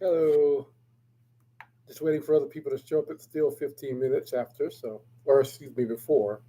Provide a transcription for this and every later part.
Hello. Just waiting for other people to show up. It's still 15 minutes after, so, or excuse me, before.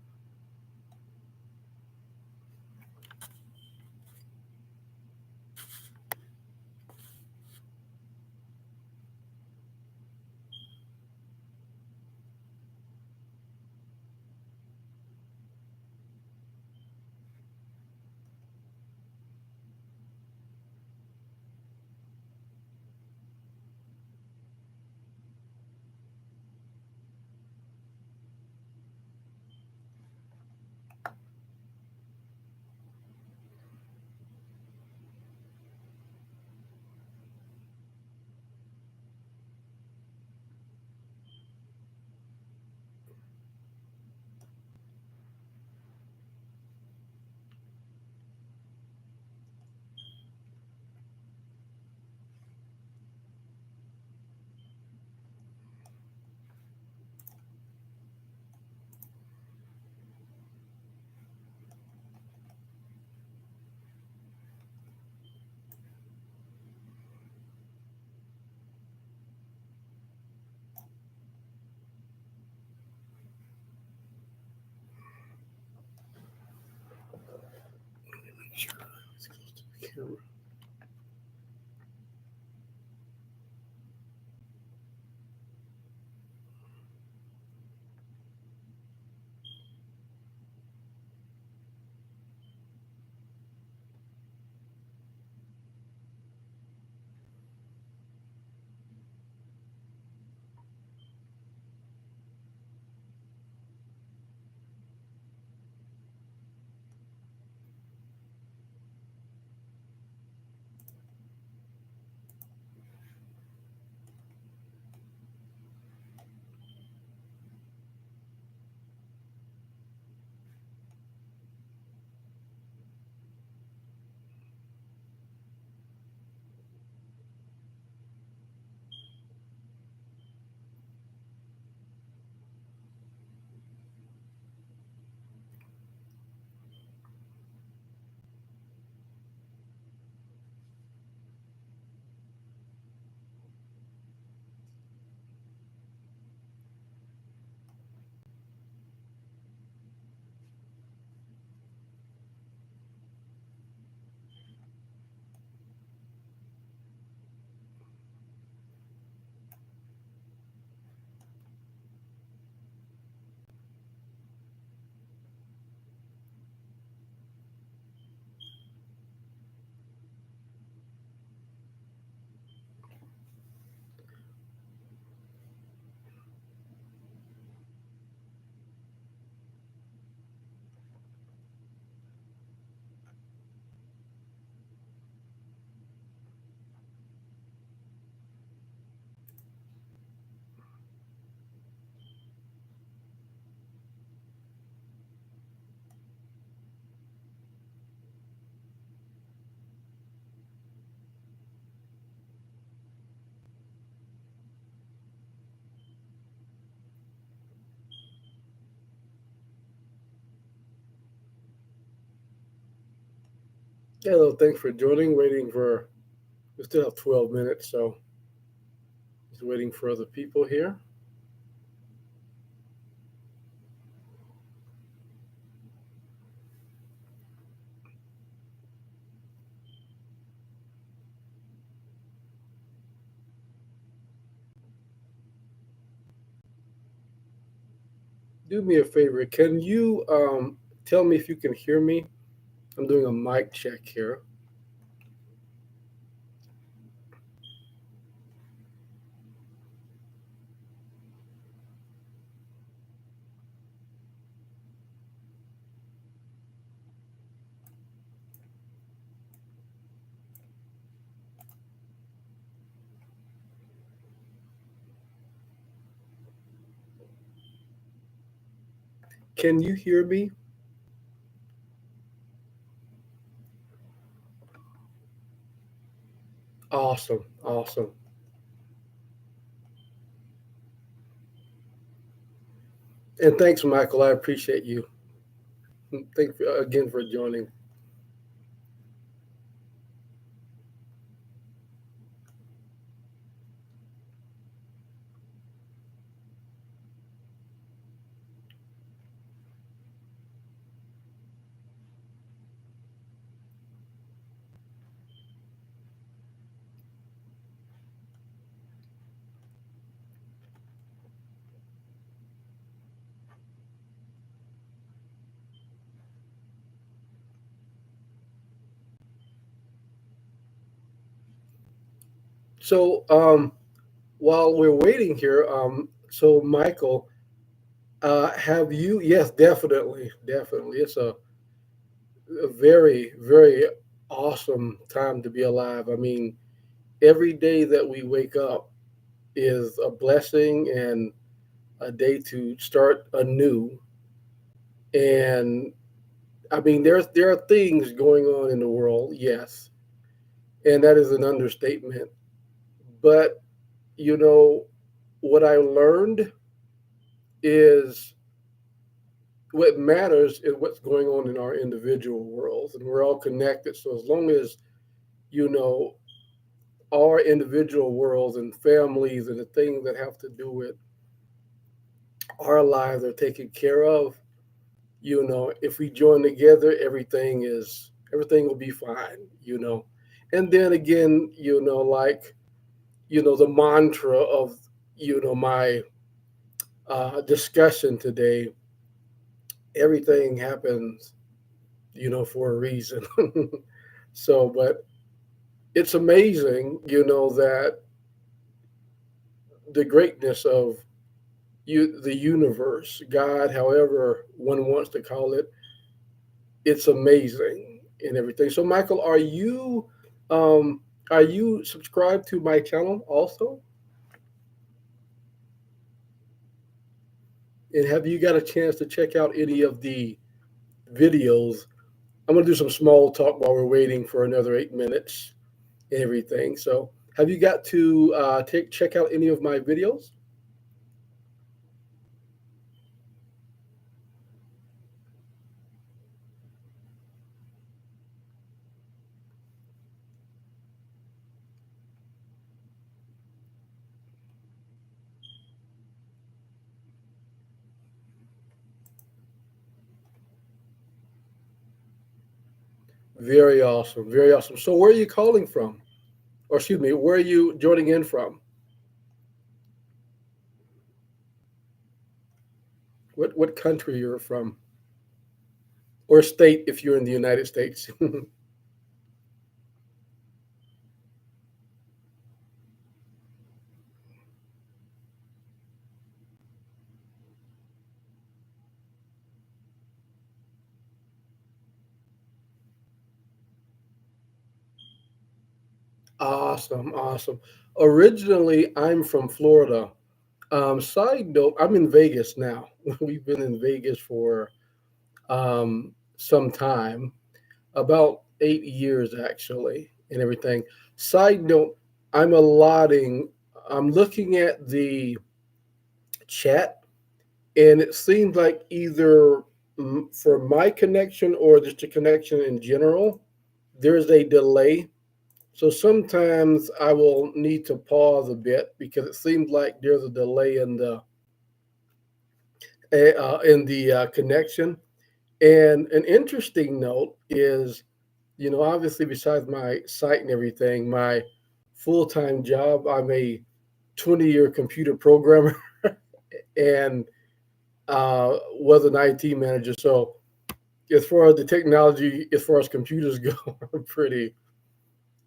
Make sure it's close to the camera. Hello, thanks for joining. Waiting for, we still have 12 minutes, so just waiting for other people here. Do me a favor. Can you tell me if you can hear me? I'm doing a mic check here. Can you hear me? Awesome, awesome. And thanks, Michael. I appreciate you. Thank you again for joining. So while we're waiting here, so Michael, have you? Yes, definitely, definitely. It's a very, very awesome time to be alive. I mean, every day that we wake up is a blessing and a day to start anew. And I mean, there are things going on in the world, yes, and that is an understatement. But you know, what I learned is what matters is what's going on in our individual worlds, and we're all connected. So as long as you know our individual worlds and families and the things that have to do with our lives are taken care of, if we join together, everything will be fine. And then again, like the mantra of my discussion today, everything happens for a reason. So, but it's amazing, that the greatness of the universe, God, however one wants to call it, it's amazing and everything. So, Michael, um, are you subscribed to my channel also? And have you got a chance to check out any of the videos? I'm going to do some small talk while we're waiting for another 8 minutes and everything. So, have you got to check out any of my videos? Very awesome. Very awesome. So, where are you calling from? Or, excuse me, where are you joining in from? What country you're from? Or state if you're in the United States? Awesome. Awesome. Originally, I'm from Florida. Side note, I'm in Vegas now. We've been in Vegas for some time, about 8 years actually, and everything. Side note, I'm allotting, I'm looking at the chat, and it seems like either for my connection or just a connection in general, there's a delay. So sometimes I will need to pause a bit because it seems like there's a delay in the connection. And an interesting note is, obviously, besides my site and everything, my full time job, I'm a 20-year computer programmer and was an IT manager. So, as far as the technology, as far as computers go, I'm pretty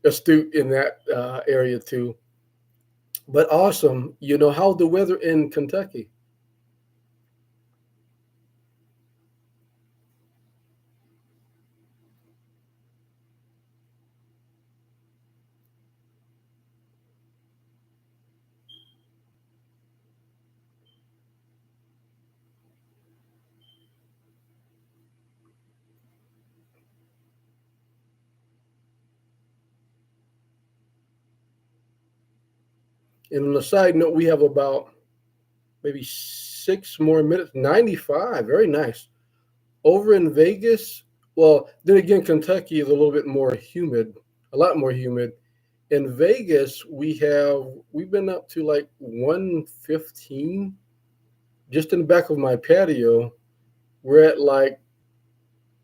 astute in that area too. But awesome. How's the weather in Kentucky? And on the side note, we have about maybe 6 more minutes. 95. Very nice. Over in Vegas, well, then again, Kentucky is a little bit more humid, a lot more humid. In Vegas, we've been up to like 115 just in the back of my patio. We're at like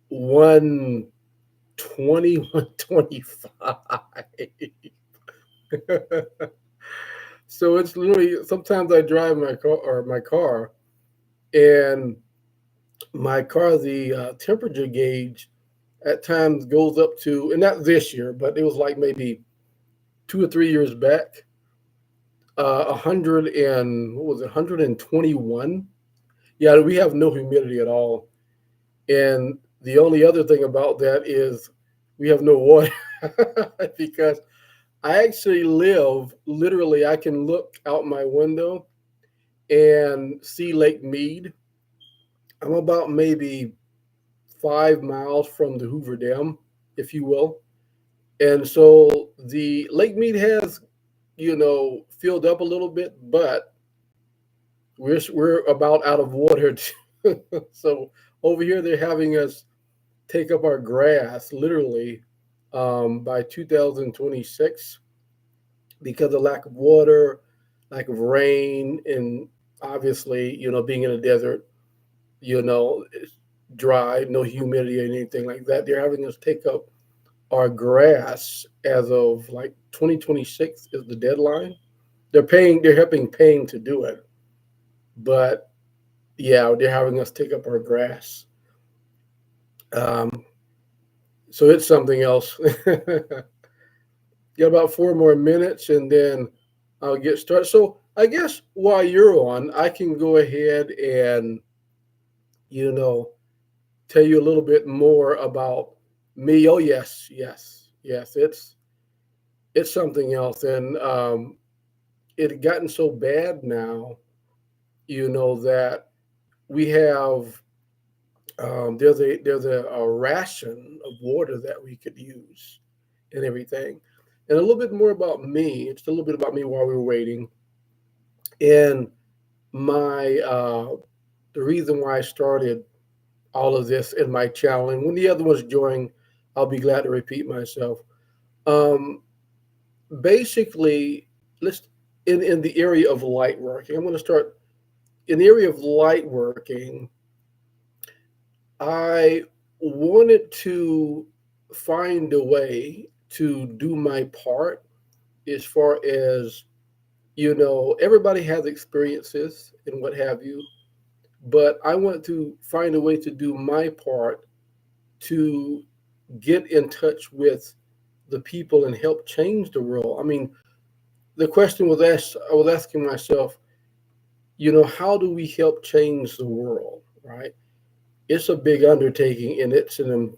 120, 125. So it's literally sometimes I drive my car and my car the temperature gauge at times goes up to, and not this year, but it was like maybe 2 or 3 years back. what was it, 121. Yeah, we have no humidity at all. And the only other thing about that is we have no water because I actually live literally, I can look out my window and see Lake Mead. I'm about maybe 5 miles from the Hoover Dam, if you will. And so the Lake Mead has, filled up a little bit, but we're about out of water. So over here, they're having us take up our grass literally by 2026 because of lack of water, lack of rain, and obviously, being in a desert, it's dry, no humidity or anything like that. They're having us take up our grass as of like 2026 is the deadline. They're helping paying to do it, but yeah, they're having us take up our grass. Um, so it's something else. Got about 4 more minutes and then I'll get started. So I guess while you're on, I can go ahead and, you know, tell you a little bit more about me. Oh yes, yes, yes. It's something else. And it had gotten so bad now, that we have there's a ration of water that we could use and everything. And a little bit more about me. It's a little bit about me while we were waiting. And my the reason why I started all of this in my channel, and when the other ones join, I'll be glad to repeat myself. Um, Basically, let's in the area of light working. I'm going to start in the area of light working. I wanted to find a way to do my part as far as everybody has experiences and what have you, but I want to find a way to do my part to get in touch with the people and help change the world. I mean, the question was asked, I was asking myself, how do we help change the world, right? It's a big undertaking and it's a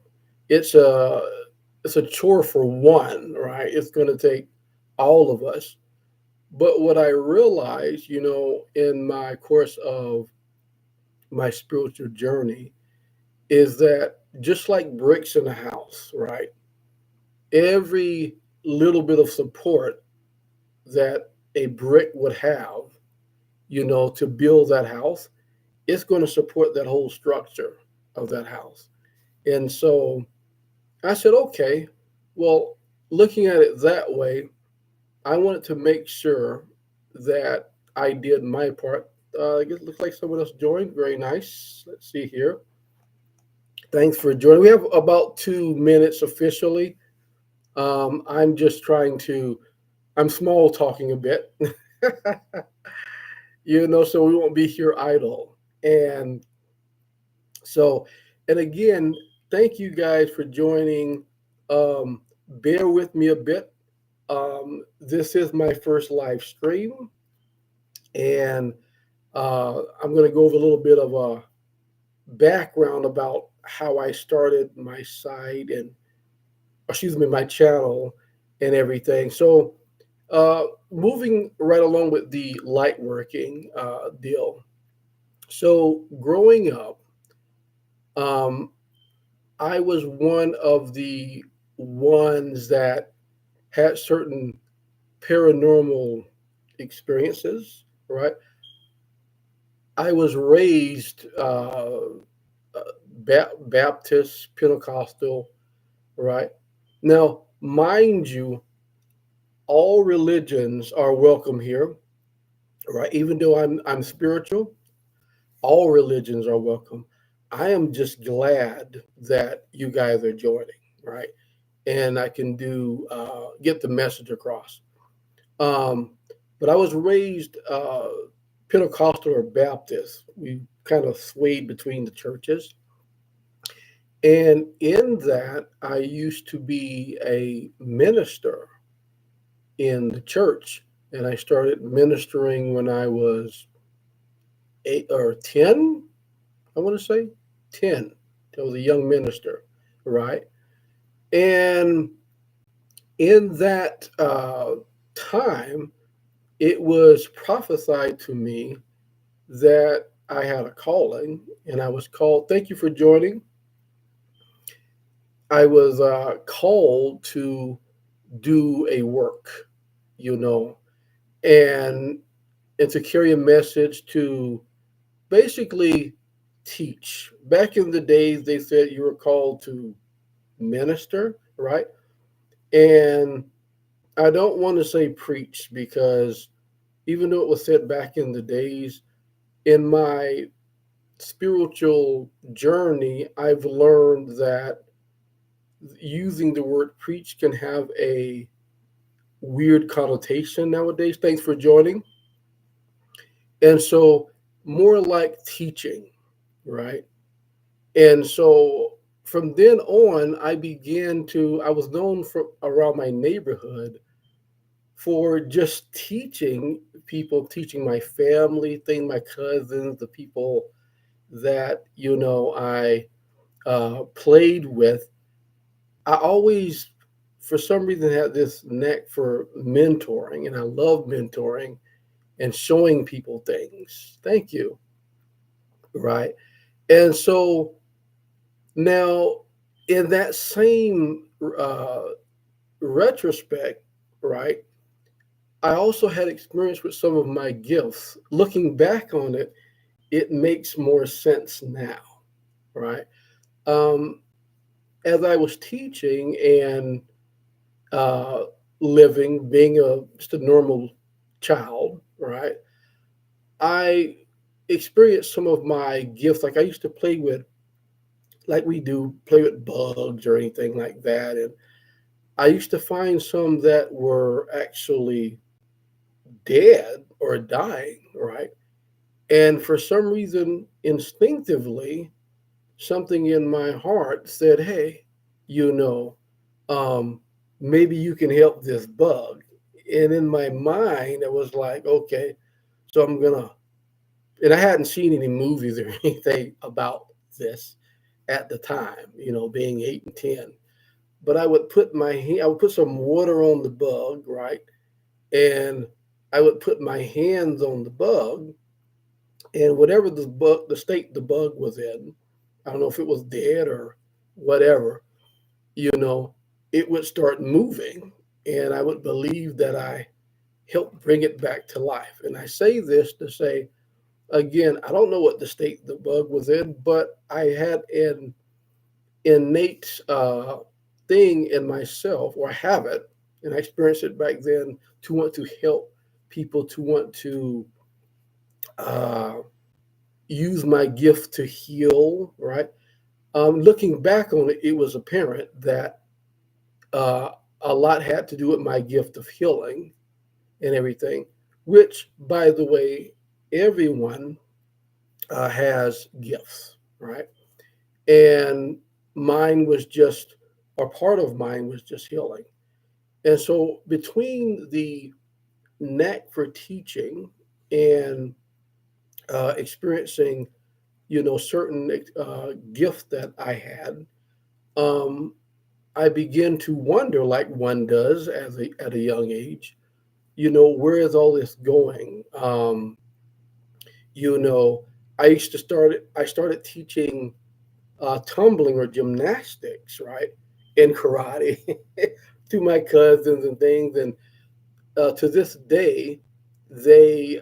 it's a chore for one, right? It's going to take all of us. But what I realized, in my course of my spiritual journey is that just like bricks in a house, right? Every little bit of support that a brick would have, to build that house, it's going to support that whole structure of that house. And so I said, okay, well, looking at it that way, I wanted to make sure that I did my part. It looks like someone else joined. Very nice. Let's see here. Thanks for joining. We have about 2 minutes officially. I'm just trying to, I'm small talking a bit, so we won't be here idle. And so, and again, thank you guys for joining. Bear with me a bit. This is my first live stream, and I'm going to go over a little bit of a background about how I started my site and, excuse me, my channel and everything. So, moving right along with the light working deal. So, growing up, um, I was one of the ones that had certain paranormal experiences, right? I was raised Baptist, Pentecostal, right? Now, mind you, all religions are welcome here, right? Even though I'm spiritual, all religions are welcome. I am just glad that you guys are joining, right? And I can do get the message across. Um, but I was raised Pentecostal or Baptist. We kind of swayed between the churches. And in that, I used to be a minister in the church. and I started ministering when I was 8 or 10. I want to say 10. I was a young minister, right? And in that time, it was prophesied to me that I had a calling, and I was called. Thank you for joining. I was called to do a work, you know, and to carry a message to basically teach. Back in the days, they said you were called to minister, right? And I don't want to say preach because even though it was said back in the days, in my spiritual journey, I've learned that using the word preach can have a weird connotation nowadays. Thanks for joining. And so, more like teaching, right? And so, from then on, I was known for around my neighborhood for just teaching people, teaching my family, things, my cousins, the people that, I played with. I always, for some reason, had this knack for mentoring, and I love mentoring and showing people things. Thank you. Right. And so now, in that same retrospect, right, I also had experience with some of my gifts. Looking back on it, it makes more sense now, right? Um, as I was teaching and uh, living, being just a normal child, right? I experienced some of my gifts. Like I used to play with, like we do, play with bugs or anything like that. And I used to find some that were actually dead or dying, right? And for some reason, instinctively, something in my heart said, hey, you know, um, maybe you can help this bug. And in my mind, it was like, okay, so I'm gonna, and I hadn't seen any movies or anything about this at the time, being 8 and 10. But I would put some water on the bug, right? And I would put my hands on the bug, and whatever the state the bug was in, I don't know if it was dead or whatever, you know, it would start moving, and I would believe that I helped bring it back to life. And I say this to say, again, I don't know what the state the bug was in, but I had an innate thing in myself, or I have it, and I experienced it back then, to want to help people, to want to uh, use my gift to heal, right? Looking back on it, it was apparent that uh, a lot had to do with my gift of healing and everything, which, by the way, everyone has gifts, right? And mine was just, or part of mine was just healing. And so, between the knack for teaching and experiencing, certain gifts that I had, um, I began to wonder, like one does at a young age, where is all this going? You know, I started teaching tumbling or gymnastics, right, and karate to my cousins and things, and to this day, they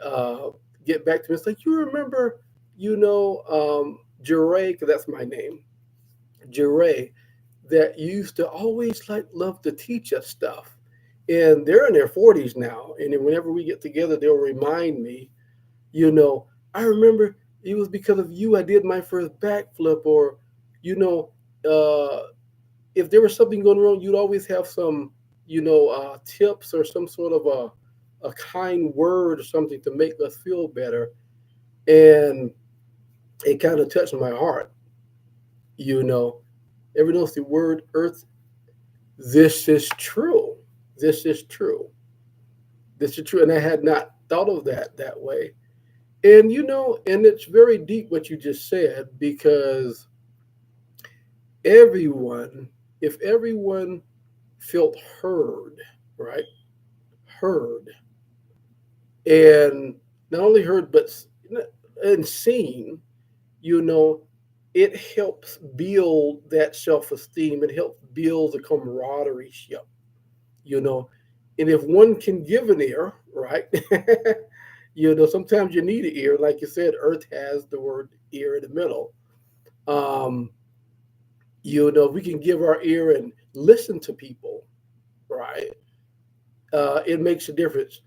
get back to me. It's like, you remember, Jure, because that's my name, Jure, that used to always like love to teach us stuff. And they're in their 40s now. And then whenever we get together, they'll remind me, you know, I remember it was because of you I did my first backflip, or, you know, uh, if there was something going wrong, you'd always have some, tips or some sort of a kind word or something to make us feel better. And it kind of touched my heart, you know. Everyone knows the word earth. This is true. This is true. This is true, and I had not thought of that way. And and it's very deep what you just said, because everyone, if everyone felt heard, right? Heard, and not only heard, but and seen, you know, it helps build that self esteem. It helps build the camaraderie ship, you know. And if one can give an ear, right? Sometimes you need an ear. Like you said, Earth has the word ear in the middle. Um, we can give our ear and listen to people, right? It makes a difference.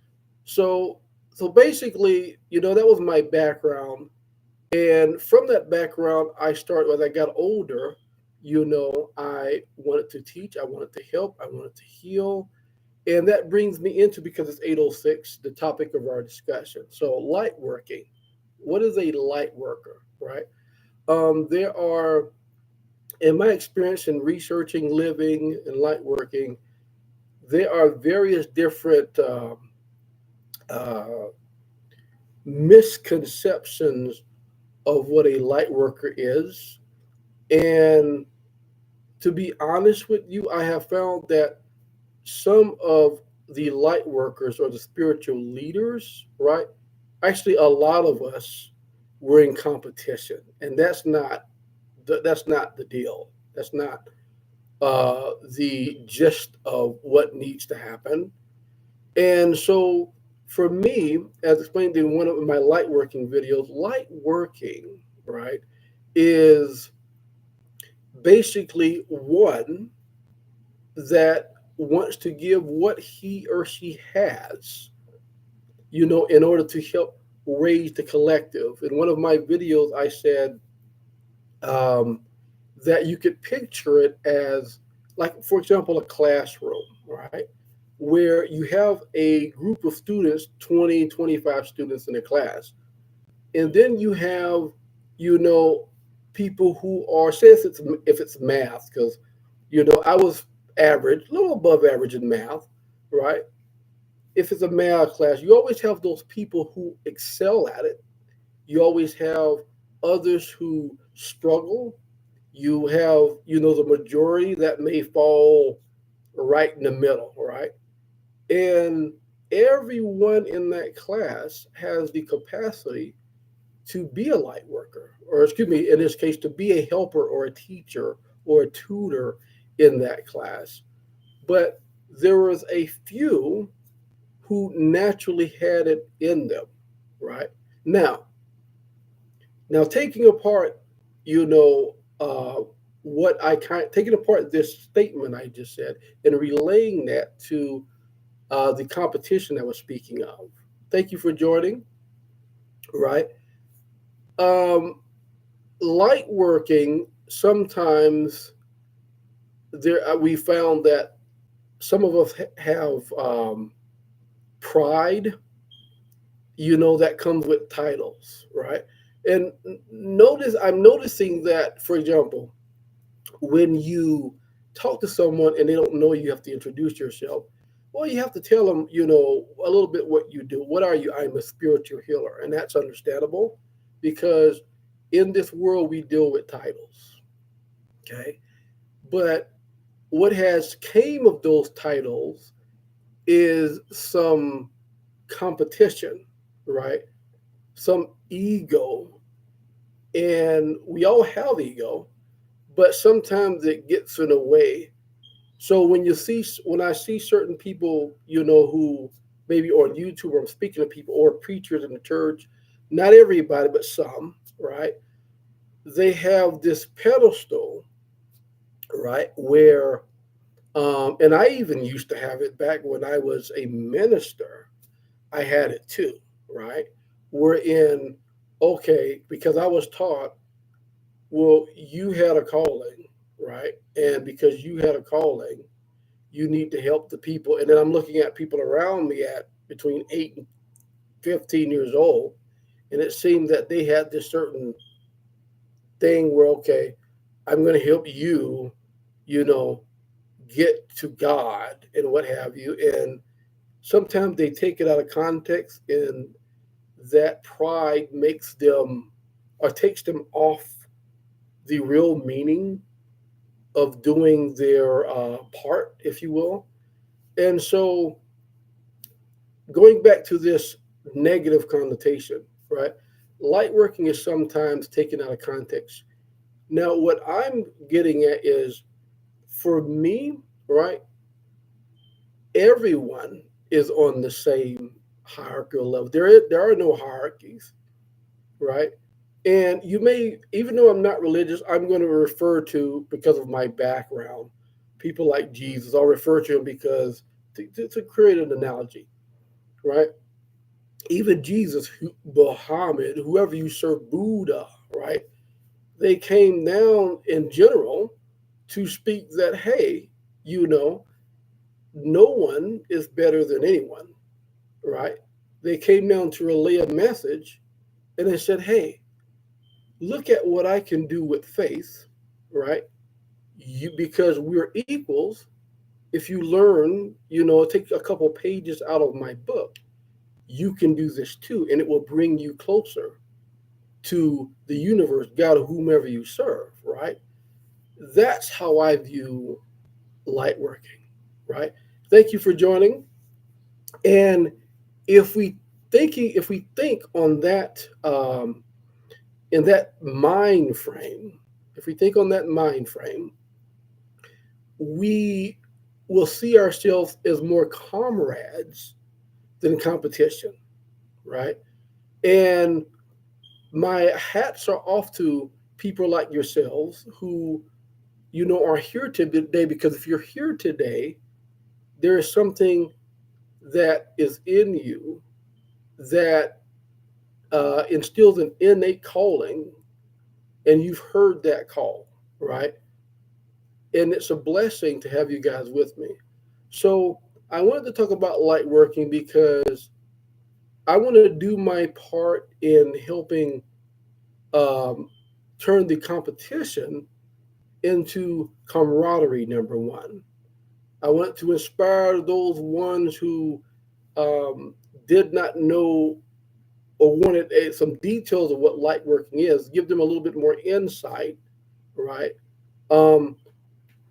So, so basically, that was my background. And from that background, I started as I got older. I wanted to teach, I wanted to help, I wanted to heal. And that brings me into, because it's 8:06, the topic of our discussion. So, light working. What is a light worker, right? There are, in my experience in researching, living, and light working, there are various different uh, misconceptions of what a light worker is. And to be honest with you, I have found that some of the light workers or the spiritual leaders, right? Actually, a lot of us were in competition, and that's not the deal. That's not the gist of what needs to happen. And so, for me, as explained in one of my light working videos, light working, right, is basically one that wants to give what he or she has, in order to help raise the collective. In one of my videos, I said um, that you could picture it as, like, for example, a classroom, right? Where you have a group of students, 20, 25 students in a class. And then you have, you know, people who are, say if it's math, because, I was average, a little above average in math, right? If it's a math class, you always have those people who excel at it. You always have others who struggle. You have, the majority that may fall right in the middle, right? And everyone in that class has the capacity to be a light worker, or excuse me, in this case, to be a helper or a teacher or a tutor in that class. But there was a few who naturally had it in them, right? Now, now taking apart, you know, uh, what I kind taking apart this statement I just said and relaying that to the competition I was speaking of. Thank you for joining, right? Um, Light working, sometimes there we found that some of us have pride, that comes with titles, right? And I'm noticing that, for example, when you talk to someone and they don't know you, have to introduce yourself. Well, you have to tell them, a little bit what you do. What are you? I'm a spiritual healer, and that's understandable, because in this world we deal with titles. Okay, but what has came of those titles is some competition, right? Some ego, and we all have ego, but sometimes it gets in the way. So when I see certain people, who maybe on YouTube, or I'm speaking to people, or preachers in the church, not everybody, but some, right? They have this pedestal, right? Where, and I even used to have it back when I was a minister. I had it too, right? We're in, okay, because I was taught, well, you had a calling, right? And because you had a calling, you need to help the people. And then I'm looking at people around me at between 8 and 15 years old, and it seemed that they had this certain thing where, okay, I'm going to help you, you know, get to God and what have you. And sometimes they take it out of context, and that pride makes them or takes them off the real meaning of doing their part, if you will. And so, going back to this negative connotation, right? Light working is sometimes taken out of context. Now, what I'm getting at is for me, right? Everyone is on the same hierarchical level. There are no hierarchies, right? And you may, even though I'm not religious, I'm going to refer to, because of my background, people like Jesus. I'll refer to him because to create an analogy, right? Even Jesus, Muhammad, whoever you serve, Buddha, right? They came down in general to speak that, hey, you know, no one is better than anyone, right? They came down to relay a message, and they said, hey, look at what I can do with faith, right? You, because we're equals. If you learn, take a couple pages out of my book, you can do this too, and it will bring you closer to the universe, God, or whomever you serve, right? That's how I view light working, right? Thank you for joining. And if we think on that in that mind frame, if we think on that mind frame, we will see ourselves as more comrades than competition, right? And my hats are off to people like yourselves who are here today, because if you're here today, there is something that is in you that instills an innate calling, and you've heard that call, right? And it's a blessing to have you guys with me. So I wanted to talk about light working because I want to do my part in helping um, turn the competition into camaraderie, number one. I want to inspire those ones who um, did not know or wanted some details of what light working is, give them a little bit more insight, right? Um,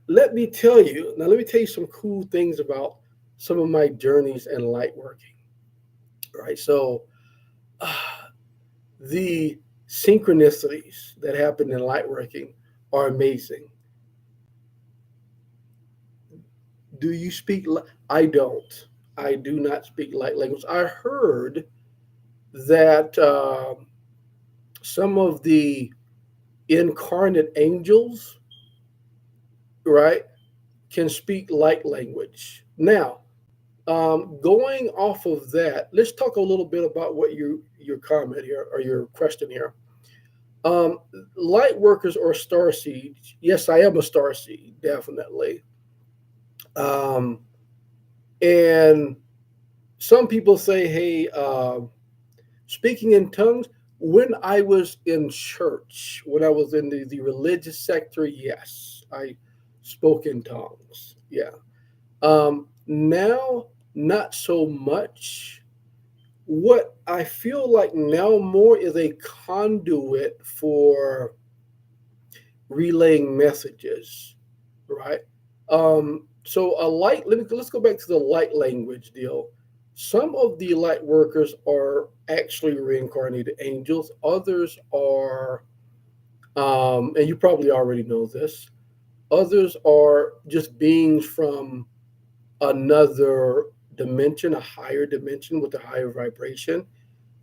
let me tell you some cool things about some of my journeys in light working, right? So, uh, the synchronicities that happen in light working are amazing. Do you speak? I don't. I do not speak light language. I heard that some of the incarnate angels, right, can speak light language. Now, going off of that, let's talk a little bit about what your comment here or your question here. Um, Light workers or star seeds? Yes, I am a star seed, definitely. Um, and some people say, "Hey, speaking in tongues." When I was in church, when I was in the religious sector, yes, I spoke in tongues. Yeah. Now, not so much. What I feel like now more is a conduit for relaying messages, right? So a light. Let's go back to the light language deal. Some of the light workers are actually reincarnated angels. Others are, and you probably already know this. Others are just beings from another dimension, a higher dimension with a higher vibration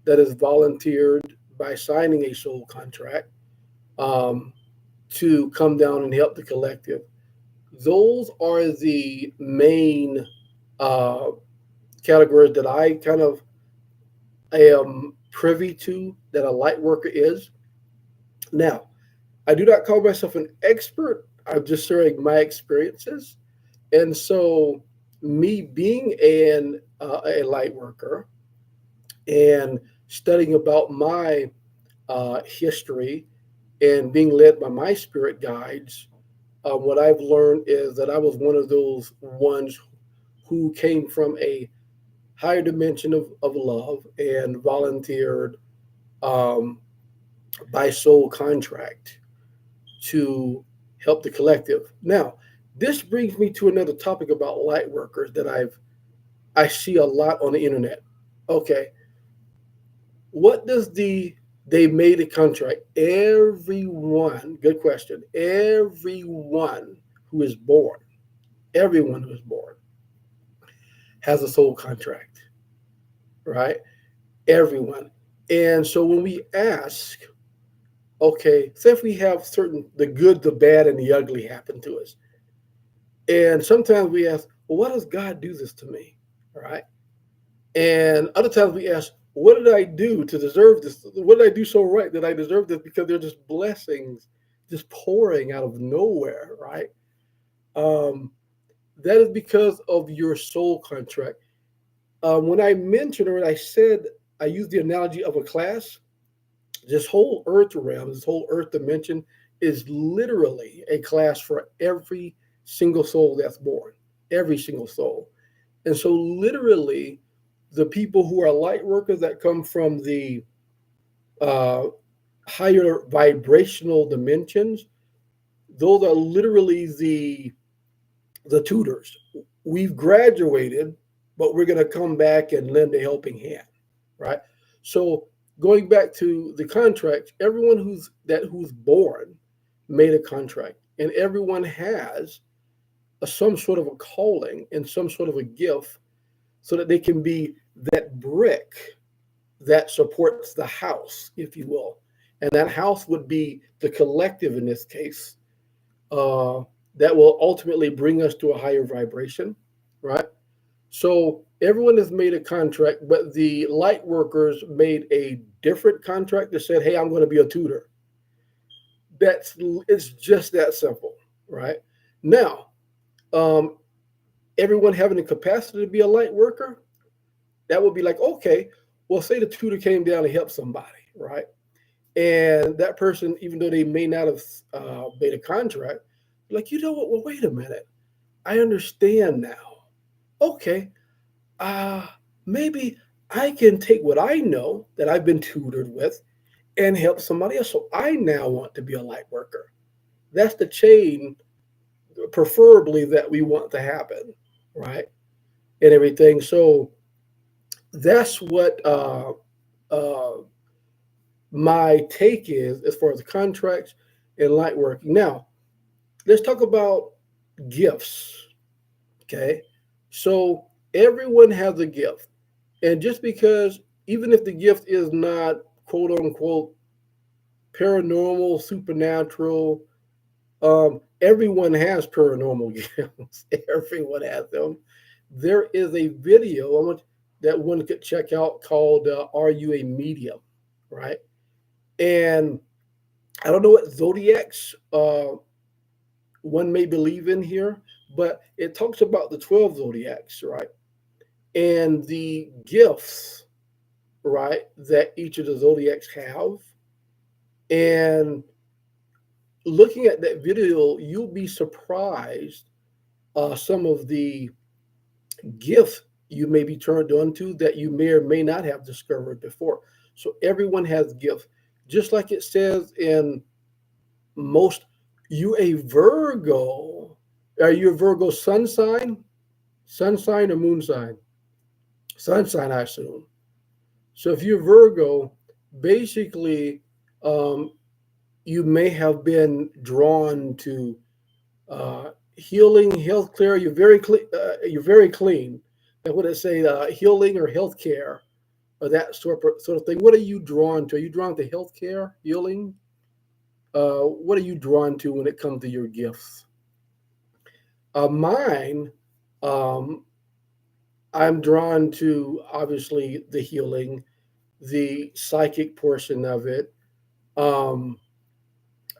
that is volunteered by signing a soul contract um, to come down and help the collective. Those are the main uh, categories that I kind of am privy to that a light worker is. Now, I do not call myself an expert. I'm just sharing my experiences. And so, me being a light worker and studying about my history and being led by my spirit guides, what I've learned is that I was one of those ones who came from a higher dimension of love and volunteered um, by soul contract to help the collective. Now, this brings me to another topic about light workers that I see a lot on the internet. Okay, what does they made a contract? Everyone, good question. Everyone who is born has a soul contract, right? Everyone. And so when we ask, okay, say if we have certain the good, the bad, and the ugly happen to us, and sometimes we ask, well, why does God do this to me? All right. And other times we ask, what did I do to deserve this? What did I do so right that I deserve this? Because they're just blessings just pouring out of nowhere, right? Um, that is because of your soul contract. When I mentioned or I said, I used the analogy of a class, this whole earth realm, this whole earth dimension is literally a class for every single soul that's born, every single soul. And so, literally, the people who are light workers that come from the uh, higher vibrational dimensions, those are literally the tutors. We've graduated, but we're going to come back and lend a helping hand, right? So going back to the contract, everyone who's born made a contract, and everyone has some sort of a calling and some sort of a gift, so that they can be that brick that supports the house, if you will, and that house would be the collective in this case, uh, that will ultimately bring us to a higher vibration, right? So everyone has made a contract, but the light workers made a different contract that said, "Hey, I'm going to be a tutor." That's it's just that simple, right? Now, um, everyone having the capacity to be a light worker, that would be like, okay, well, say the tutor came down to help somebody, right? And that person, even though they may not have made a contract, like, you know what? Well, wait a minute. I understand now. Okay, uh, maybe I can take what I know that I've been tutored with and help somebody else. So I now want to be a light worker. That's the chain, preferably, that we want to happen, right? And everything. So that's what uh, my take is as far as contracts and light working. Now, let's talk about gifts. Okay. So everyone has a gift. And just because, even if the gift is not quote unquote paranormal, supernatural, everyone has paranormal gifts. Everyone has them. There is a video that one could check out called "Are You a Medium?" Right? And I don't know what zodiacs one may believe in here, but it talks about the 12 zodiacs, right? And the gifts, right, that each of the zodiacs have. And looking at that video, you'll be surprised some of the gifts you may be turned on to that you may or may not have discovered before. So everyone has gifts. Just like it says in most, you a Virgo. Are you a Virgo sun sign? Sun sign or moon sign? Sun sign, I assume. So if you're Virgo, basically, um, you may have been drawn to healing, healthcare. You're very clean. You're very clean. That would I say healing or healthcare or that sort of thing. What are you drawn to? Are you drawn to healthcare, healing? What are you drawn to when it comes to your gifts? Mine, um, I'm drawn to obviously the healing, the psychic portion of it. Um,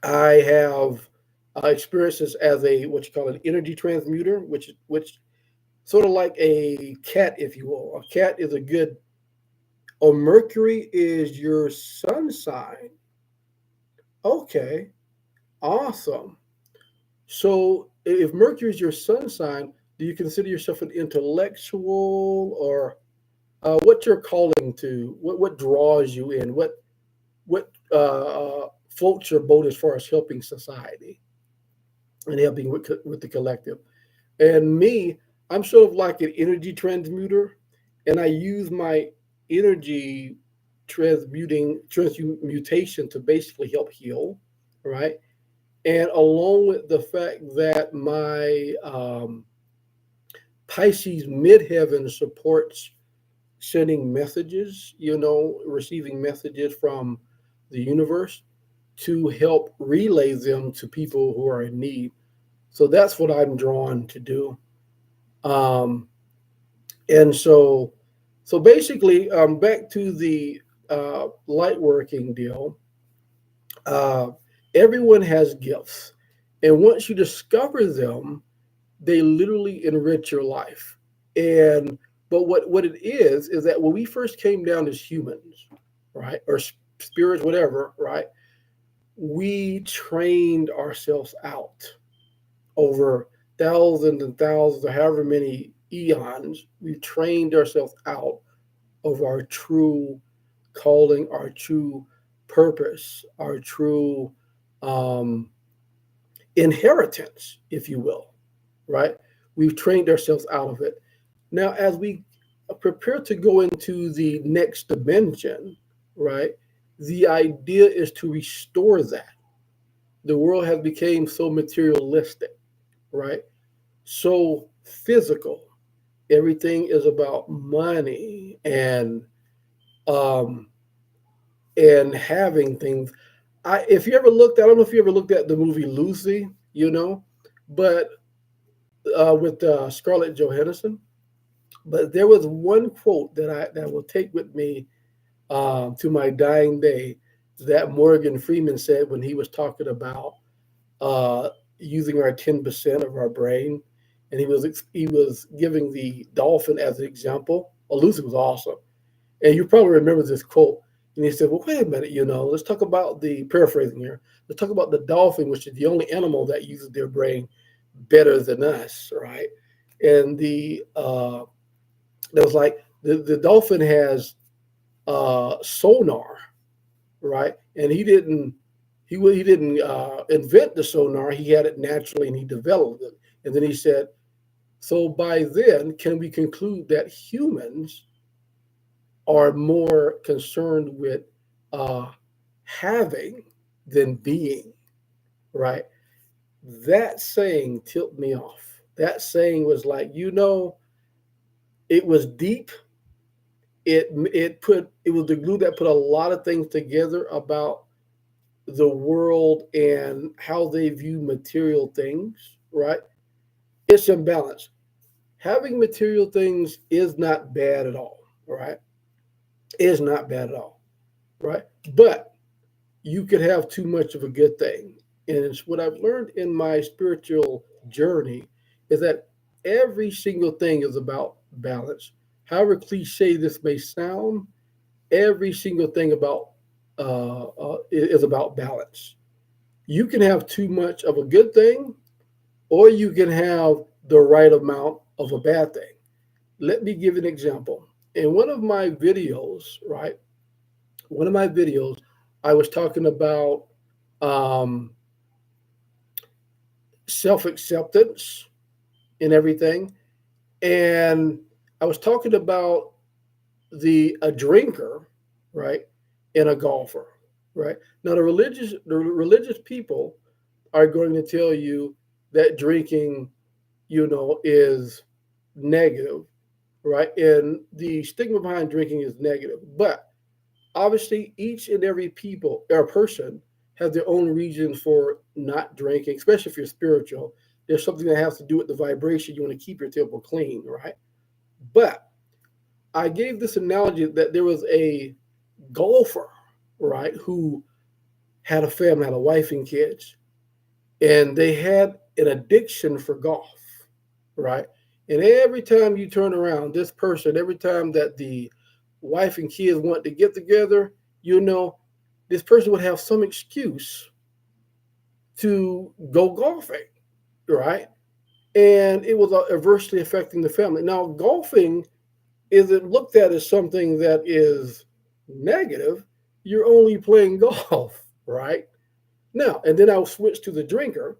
I have experiences as a what you call an energy transmuter, which sort of like a cat, if you will. A cat is a good, or Mercury is your sun sign. Okay, awesome. So if Mercury is your sun sign, do you consider yourself an intellectual or? what you're calling to, what draws you in, what floats your boat as far as helping society and helping with the collective. And me, I'm sort of like an energy transmuter, and I use my energy transmutation to basically help heal, right? And along with the fact that my Pisces midheaven supports sending messages, receiving messages from the universe to help relay them to people who are in need. So that's what I'm drawn to do. Um, and so basically, back to the light working deal. Uh, Everyone has gifts, and once you discover them, they literally enrich your life. And but what it is that when we first came down as humans, right, or spirits, whatever, right, we trained ourselves out over thousands and thousands, or however many eons. We trained ourselves out of our true calling, our true purpose, our true um, inheritance, if you will, right? We've trained ourselves out of it. Now, as we prepare to go into the next dimension, right, the idea is to restore that. The world has become so materialistic, right? So physical. Everything is about money um, and having things. If you ever looked, I don't know if you ever looked at the movie Lucy, but with Scarlett Johansson. But there was one quote that will take with me to my dying day that Morgan Freeman said when he was talking about uh, using our 10% of our brain, and he was giving the dolphin as an example. Oh, Lucy was awesome, and you probably remember this quote. And he said, "Well, wait a minute, let's talk about the paraphrasing here. Let's talk about the dolphin, which is the only animal that uses their brain better than us, right?" And that was like the dolphin has sonar, right? And he didn't invent the sonar. He had it naturally, and he developed it. And then he said, "So by then, can we conclude that humans are more concerned with uh, having than being?" Right? That saying tipped me off. That saying was like, it was deep. It was the glue that put a lot of things together about the world and how they view material things, right? It's imbalance. Having material things is not bad at all, right? Is not bad at all, right? But you could have too much of a good thing. And it's what I've learned in my spiritual journey is that every single thing is about balance. However cliche this may sound, every single thing about is about balance. You can have too much of a good thing, or you can have the right amount of a bad thing. Let me give an example. In one of my videos, right? One of my videos, I was talking about um, self acceptance and everything, and I was talking about the a drinker, right, and a golfer, right. Now the religious people are going to tell you that drinking, is negative, right? And the stigma behind drinking is negative. But obviously, each and every people or person has their own reasons for not drinking, especially if you're spiritual. There's something that has to do with the vibration. You want to keep your temple clean, right? But I gave this analogy that there was a golfer, right, who had a family, had a wife and kids, and they had an addiction for golf, right? And every time you turn around, this person, every time that the wife and kids want to get together, this person would have some excuse to go golfing, right? And it was adversely affecting the family. Now, golfing isn't looked at as something that is negative. You're only playing golf, right? Now, and then I'll switch to the drinker,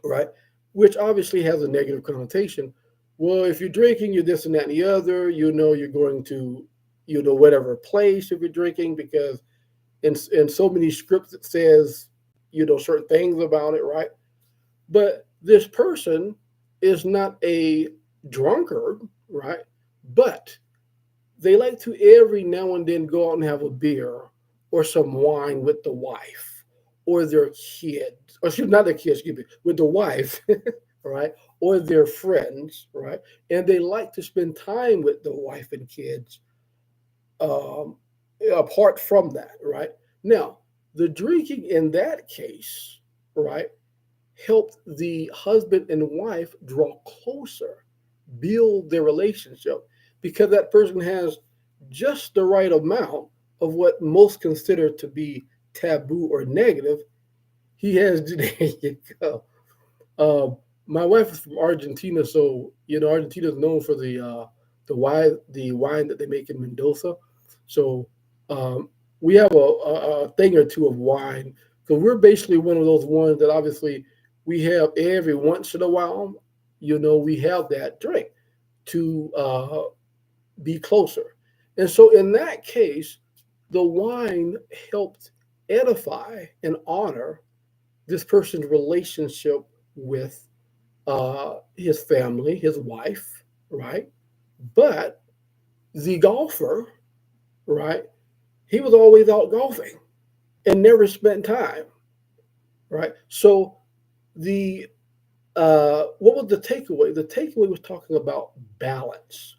right? Which obviously has a negative connotation. Well, if you're drinking, you're this and that and the other. You're going to, whatever place if you're drinking, because in so many scripts it says, certain things about it, right? But this person is not a drunkard, right? But they like to every now and then go out and have a beer or some wine with the wife or their kids, or excuse, not their kids, excuse me, with the wife, right? Or their friends, right? And they like to spend time with the wife and kids um, apart from that, right? Now, the drinking in that case, right, helped the husband and wife draw closer, build their relationship, because that person has just the right amount of what most consider to be taboo or negative. He has, there you go. Um, my wife is from Argentina, so Argentina is known for the wine that they make in Mendoza. So um, we have a thing or two of wine, because we're basically one of those ones that obviously we have every once in a while. We have that drink to be closer, and so in that case, the wine helped edify and honor this person's relationship with his family, his wife, right? But the golfer, right? He was always out golfing and never spent time, right? So the what was the takeaway? The takeaway was talking about balance.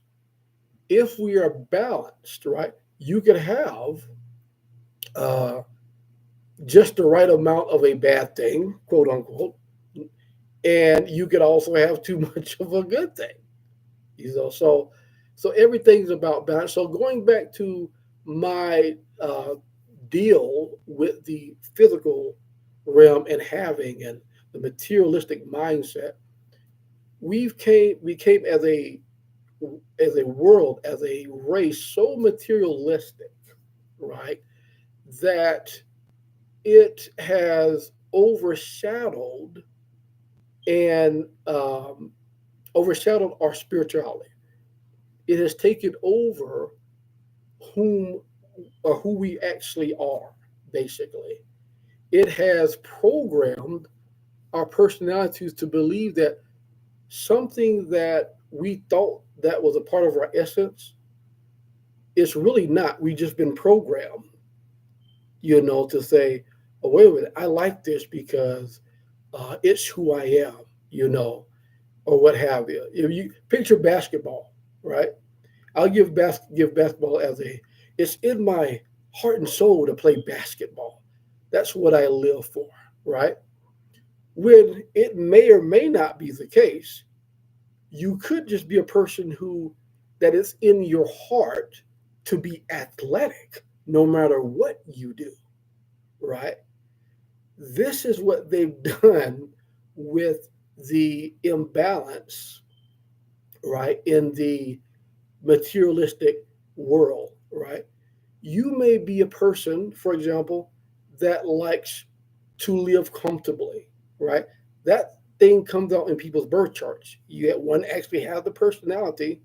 If we are balanced, right, you could have uh, just the right amount of a bad thing, quote unquote, and you could also have too much of a good thing. So everything's about balance. So going back to my deal with the physical realm and having and the materialistic mindset, we came as a world, as a race, so materialistic, right, that it has and overshadowed our spirituality. It has taken over whom or who we actually are, basically. It has programmed our personalities to believe that something that we thought that was a part of our essence is really not. We just been programmed, to say, oh, wait a minute, I like this because it's who I am, or what have you. If you picture basketball, right? I'll give basketball as it's in my heart and soul to play basketball. That's what I live for, right? When it may or may not be the case, you could just be a person who that is in your heart to be athletic no matter what you do, right? This is what they've done with the imbalance, right, in the materialistic world, right? You may be a person, for example, that likes to live comfortably, right? That thing comes out in people's birth charts. You get one actually have the personality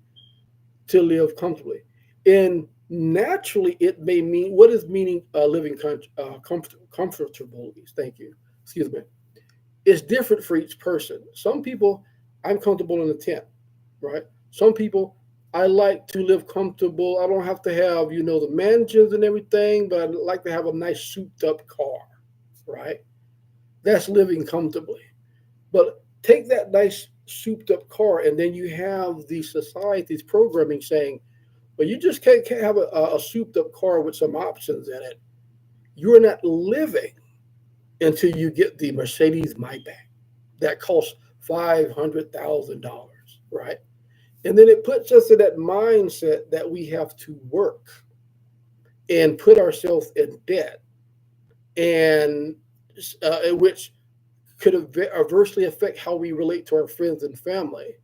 to live comfortably. And naturally, it may mean what is meaning living comfortably. Thank you. Excuse me. It's different for each person. Some people, I'm comfortable in a tent, right? Some people, I like to live comfortable. I don't have to have, the mansions and everything, but I like to have a nice souped up car, right? That's living comfortably. But take that nice souped up car, and then you have the society's programming saying, well, you just can't have a souped up car with some options in it. You're not living until you get the Mercedes Maybach that costs $500,000, right? And then it puts us in that mindset that we have to work and put ourselves in debt, and which could adversely affect how we relate to our friends and family,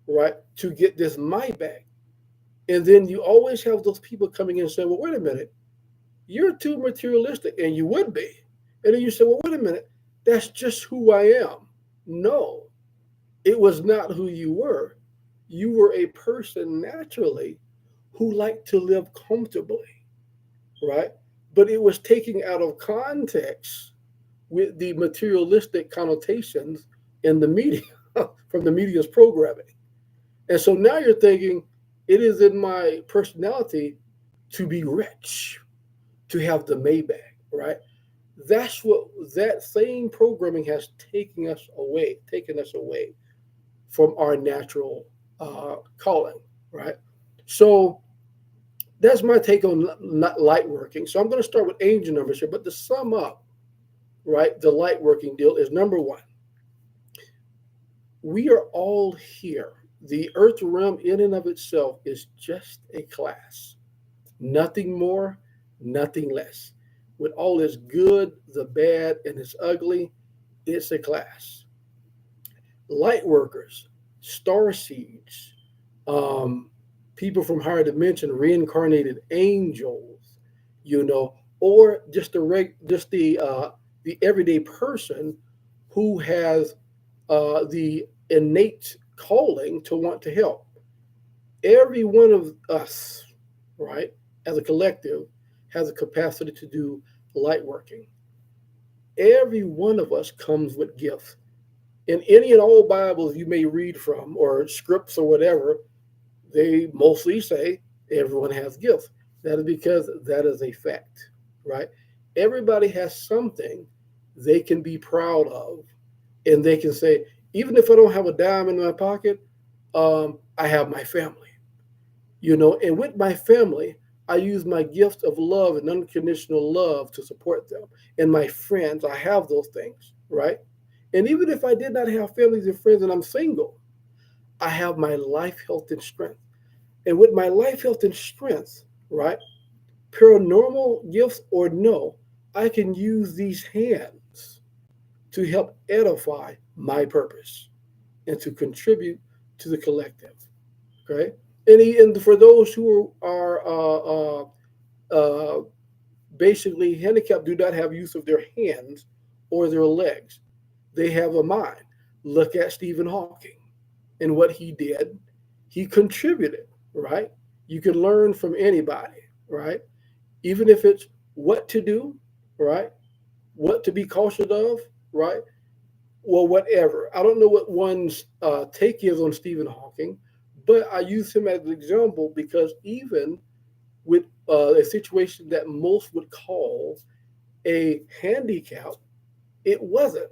right? To get this Maybach. And then you always have those people coming in and saying, well, wait a minute, you're too materialistic, and you would be. And then you say, well, wait a minute, that's just who I am. No, it was not who you were. You were a person naturally who liked to live comfortably, right? But it was taken out of context with the materialistic connotations in the media from the media's programming. And so now you're thinking, it is in my personality to be rich, to have the Maybach, right? That's what that same programming has taken us away from our natural calling, right? So that's my take on light working. So I'm going to start with angel numbers here, but to sum up, right, the light working deal is number one, we are all here. The earth realm in and of itself is just a class, nothing more, nothing less. With all its good, the bad, and its ugly, it's a class. Light workers, star seeds, um, people from higher dimension, reincarnated angels, or just the everyday person who has the innate calling to want to help. Every one of us, right, as a collective, has a capacity to do light working. Every one of us comes with gifts. In any and all Bibles you may read from, or scripts or whatever, they mostly say everyone has gifts. That is because that is a fact, right? Everybody has something they can be proud of, and they can say, even if I don't have a dime in my pocket, I have my family, and with my family, I use my gift of love and unconditional love to support them. And my friends, I have those things, right? And even if I did not have families and friends and I'm single, I have my life, health, and strength. And with my life, health, and strength, right? Paranormal gifts or no, I can use these hands to help edify my purpose and to contribute to the collective. Okay. And for those who are basically handicapped, do not have use of their hands or their legs, they have a mind. Look at Stephen Hawking and what he did. He contributed, right? You can learn from anybody, right? Even if it's what to do, right? What to be cautious of, right? Well, whatever. I don't know what one's take is on Stephen Hawking, but I use him as an example because even with a situation that most would call a handicap, it wasn't,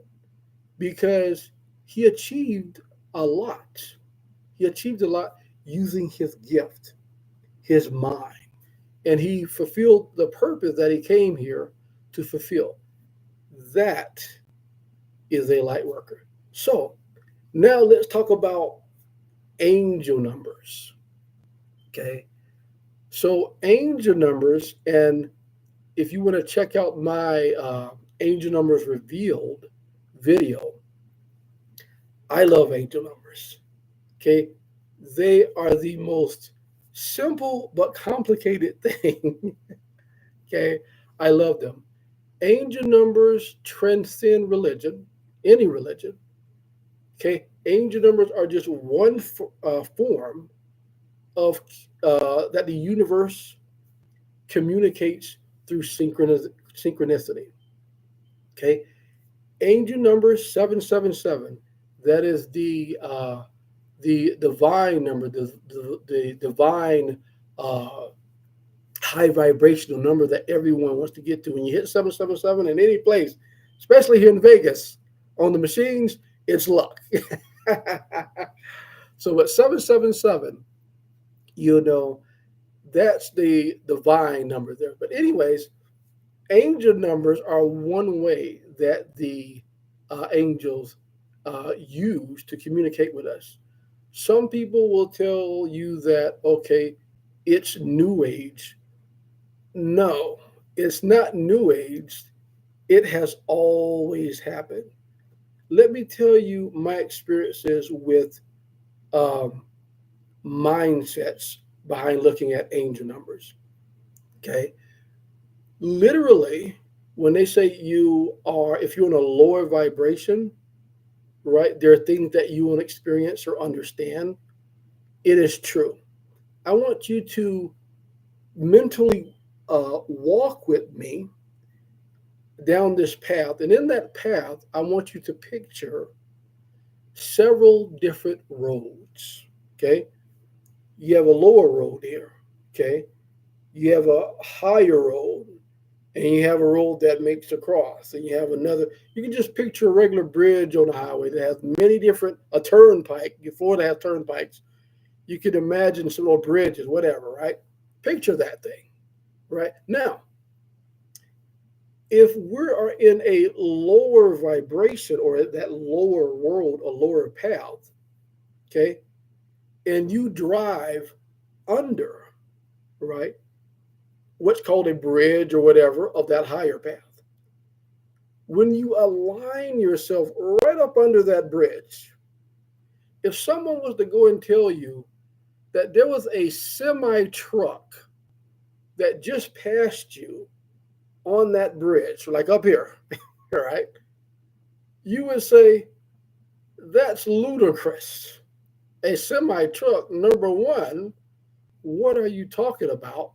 because he achieved a lot. He achieved a lot using his gift, his mind, and he fulfilled the purpose that he came here to fulfill. That is a light worker. So now let's talk about angel numbers. Okay. So angel numbers, and if you want to check out my angel numbers revealed video, I love angel numbers. Okay. They are the most simple but complicated thing. Okay. I love them. Angel numbers transcend religion, any religion. Okay. Angel numbers are just one form of that the universe communicates through synchronicity. Okay. Angel number 777. That is the divine number, the divine uh, high vibrational number that everyone wants to get to. When you hit 777 in any place, especially here in Vegas on the machines, it's luck. So at 777, you know, that's the divine number there. But anyways, angel numbers are one way that the angels use to communicate with us. Some people will tell you that, okay, it's new age. No, it's not new age. It has always happened. Let me tell you my experiences with um, mindsets behind looking at angel numbers. Okay. Literally, when they say if you're in a lower vibration, right, there are things that you won't experience or understand. It is true. I want you to mentally walk with me down this path. And in that path, I want you to picture several different roads. Okay. You have a lower road here. Okay. You have a higher road, and you have a road that makes across, and you have another. You can just picture a regular bridge on a highway that has many different, a turnpike. Florida has turnpikes. You can imagine some little bridges, whatever, right? Picture that thing, right? Now, if we are in a lower vibration or that lower world, a lower path, okay, and you drive under, right, what's called a bridge or whatever of that higher path, when you align yourself right up under that bridge, if someone was to go and tell you that there was a semi truck that just passed you on that bridge, like up here, right? You would say, that's ludicrous. A semi truck, number one, what are you talking about?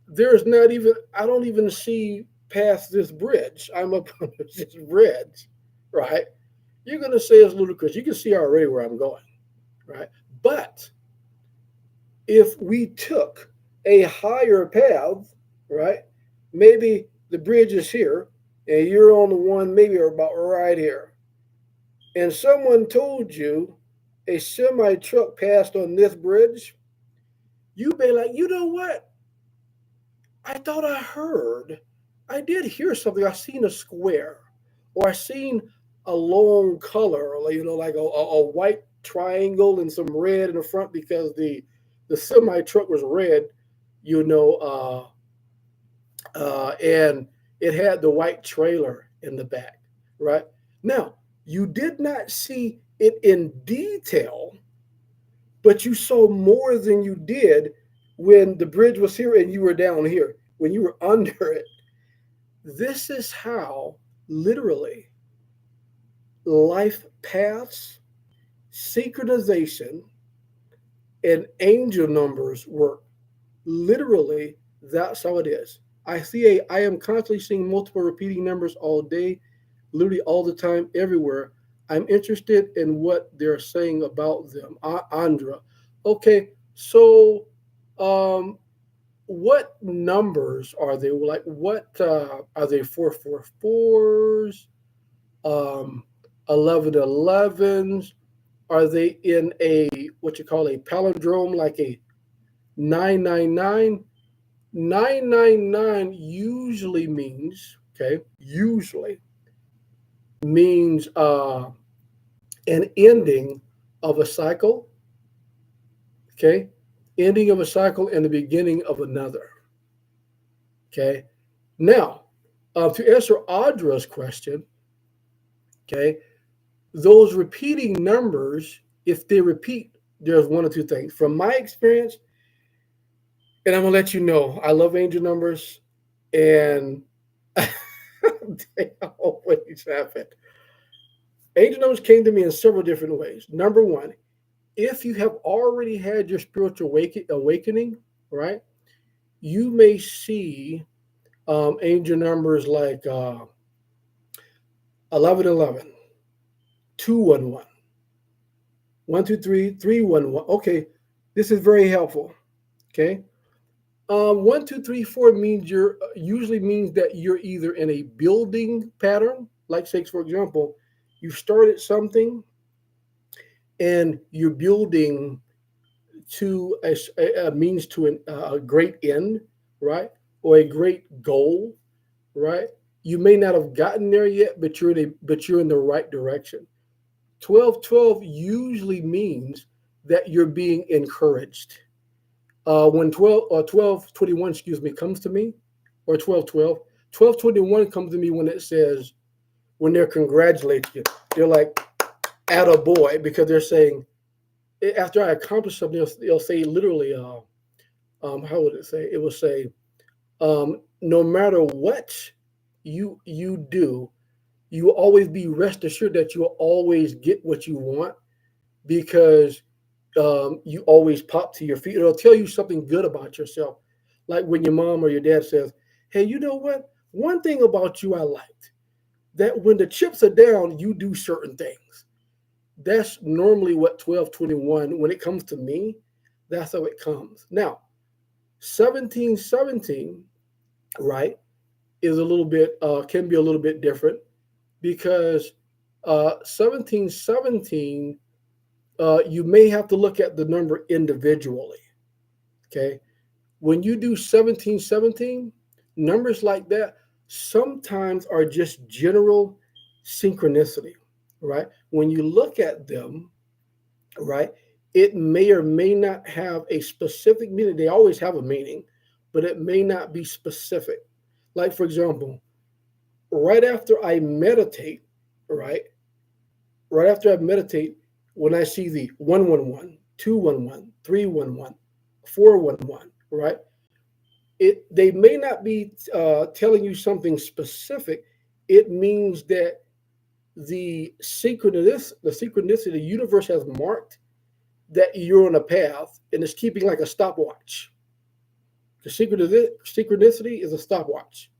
There's not even, I don't even see past this bridge. I'm up on this bridge, right? You're going to say it's ludicrous. You can see already where I'm going, right? But if we took a higher path, right? Maybe the bridge is here and you're on the one maybe about right here. And someone told you a semi truck passed on this bridge, you'd be like, you know what? I thought I did hear something. I seen a square, or I seen a long color, or, like a white triangle and some red in the front because the semi truck was red, you know, and it had the white trailer in the back, right? Now, you did not see it in detail, but you saw more than you did when the bridge was here and you were down here, when you were under it. This is how literally life paths, synchronization, and angel numbers work. Literally, that's how it is. I am constantly seeing multiple repeating numbers all day, literally all the time, everywhere. I'm interested in what they're saying about them. Andra. Okay, so um, what numbers are they? Like, what are they? 444s, 1111s? Are they in a what you call a palindrome, like a 999? 999 usually means, okay, usually means an ending of a cycle, okay, ending of a cycle and the beginning of another, okay. Now, to answer Audra's question, okay, those repeating numbers, if they repeat, there's one or two things. From my experience, and I'm gonna let you know, I love angel numbers, and they always happen. Angel numbers came to me in several different ways. Number one, if you have already had your spiritual awakening, right, you may see angel numbers like 1111, 211, 123, 311. Okay, this is very helpful. Okay, 1, 2, 3, 4 means you're usually means that you're either in a building pattern, like say for example, you started something and you're building to a means to a great end, right? Or a great goal, right? You may not have gotten there yet, but you're in the right direction. 1212 usually means that you're being encouraged. When 1221, excuse me, comes to me, or 1212, 1221 comes to me when it says, when they're congratulating you, they're like, at a boy, because they're saying, after I accomplish something, they'll say literally, how would it say? It would say, no matter what you do, you will always be rest assured that you'll always get what you want because you always pop to your feet. It'll tell you something good about yourself. Like when your mom or your dad says, hey, you know what? One thing about you I liked that when the chips are down, you do certain things. That's normally what 1221, when it comes to me, that's how it comes. Now, 1717, right, is a little bit, can be a little bit different because 1717, you may have to look at the number individually. Okay. When you do 1717, numbers like that sometimes are just general synchronicity, right? When you look at them, right, it may or may not have a specific meaning. They always have a meaning, but it may not be specific. Like, for example, right after I meditate, right, right after I meditate, when I see the 111, 211, 311, 411, right? They may not be telling you something specific. It means that the synchronicity, the universe has marked that you're on a path and it's keeping like a stopwatch. The synchronicity is a stopwatch.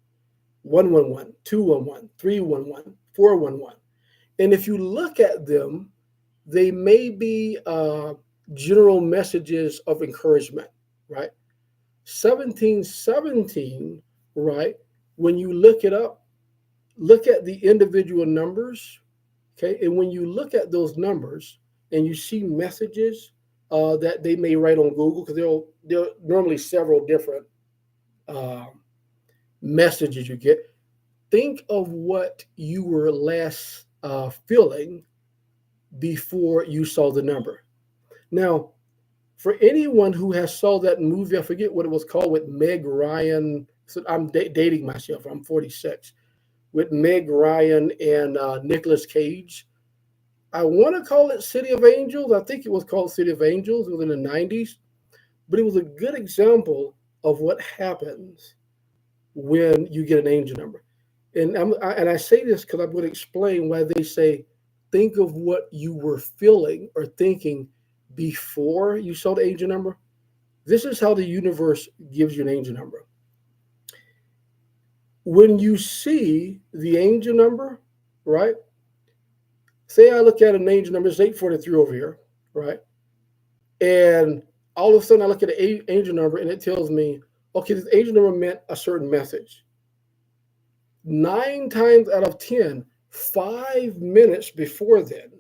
111, 211, 311, 411. And if you look at them, they may be general messages of encouragement, right? 1717, right? When you look it up, look at the individual numbers, okay? And when you look at those numbers and you see messages that they may write on Google, because there are normally several different uh, messages you get, think of what you were last feeling before you saw the number. Now, for anyone who has saw that movie, I forget what it was called with Meg Ryan. So I'm dating myself. I'm 46 with Meg Ryan and Nicolas Cage. I want to call it City of Angels. I think it was called City of Angels. It was in the 90s, but it was a good example of what happens when you get an angel number. And I say this because I'm going to explain why they say, think of what you were feeling or thinking before you saw the angel number. This is how the universe gives you an angel number. When you see the angel number, right? Say I look at an angel number, it's 843 over here, right? And all of a sudden I look at the angel number and it tells me, okay, this angel number meant a certain message. 9 times out of 10, 5 minutes before then,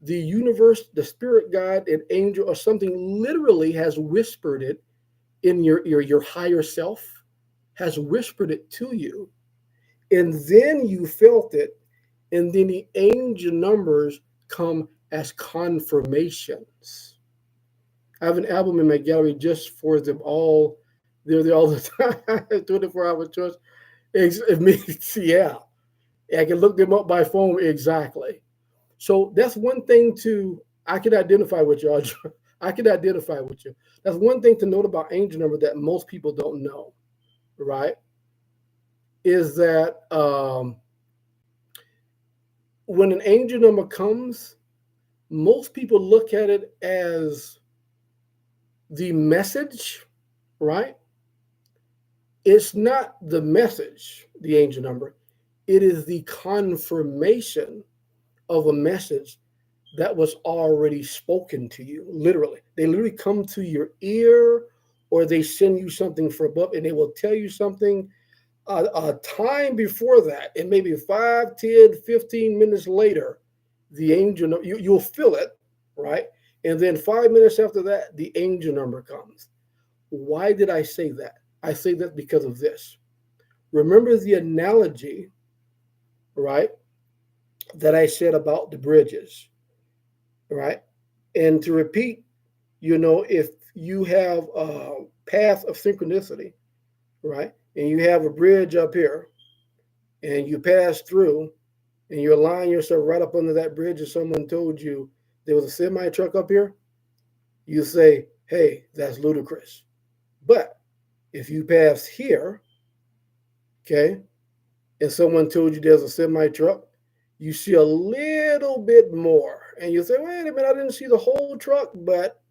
the universe, the spirit guide, an angel, or something literally has whispered it in your higher self, has whispered it to you. And then you felt it, and then the angel numbers come as confirmations. I have an album in my gallery just for them all. They're there all the time, 24-hour choice. It means, yeah. I can look them up by phone exactly. So that's one thing I can identify with you. I can identify with you. That's one thing to note about angel number that most people don't know, right? Is that when an angel number comes, most people look at it as the message, right? It's not the message, the angel number. It is the confirmation of a message that was already spoken to you, literally. They literally come to your ear or they send you something from above and they will tell you something a time before that, and maybe 5, 10, 15 minutes later, the angel, you'll feel it, right? And then 5 minutes after that, the angel number comes. Why did I say that? I say that because of this. Remember the analogy, right, that I said about the bridges, right? And to repeat, if you have a path of synchronicity, right, and you have a bridge up here, and you pass through, and you align yourself right up under that bridge, and someone told you there was a semi truck up here, you say, hey, that's ludicrous. But if you pass here, okay, and someone told you there's a semi truck, you see a little bit more. And you say, wait a minute, I didn't see the whole truck, but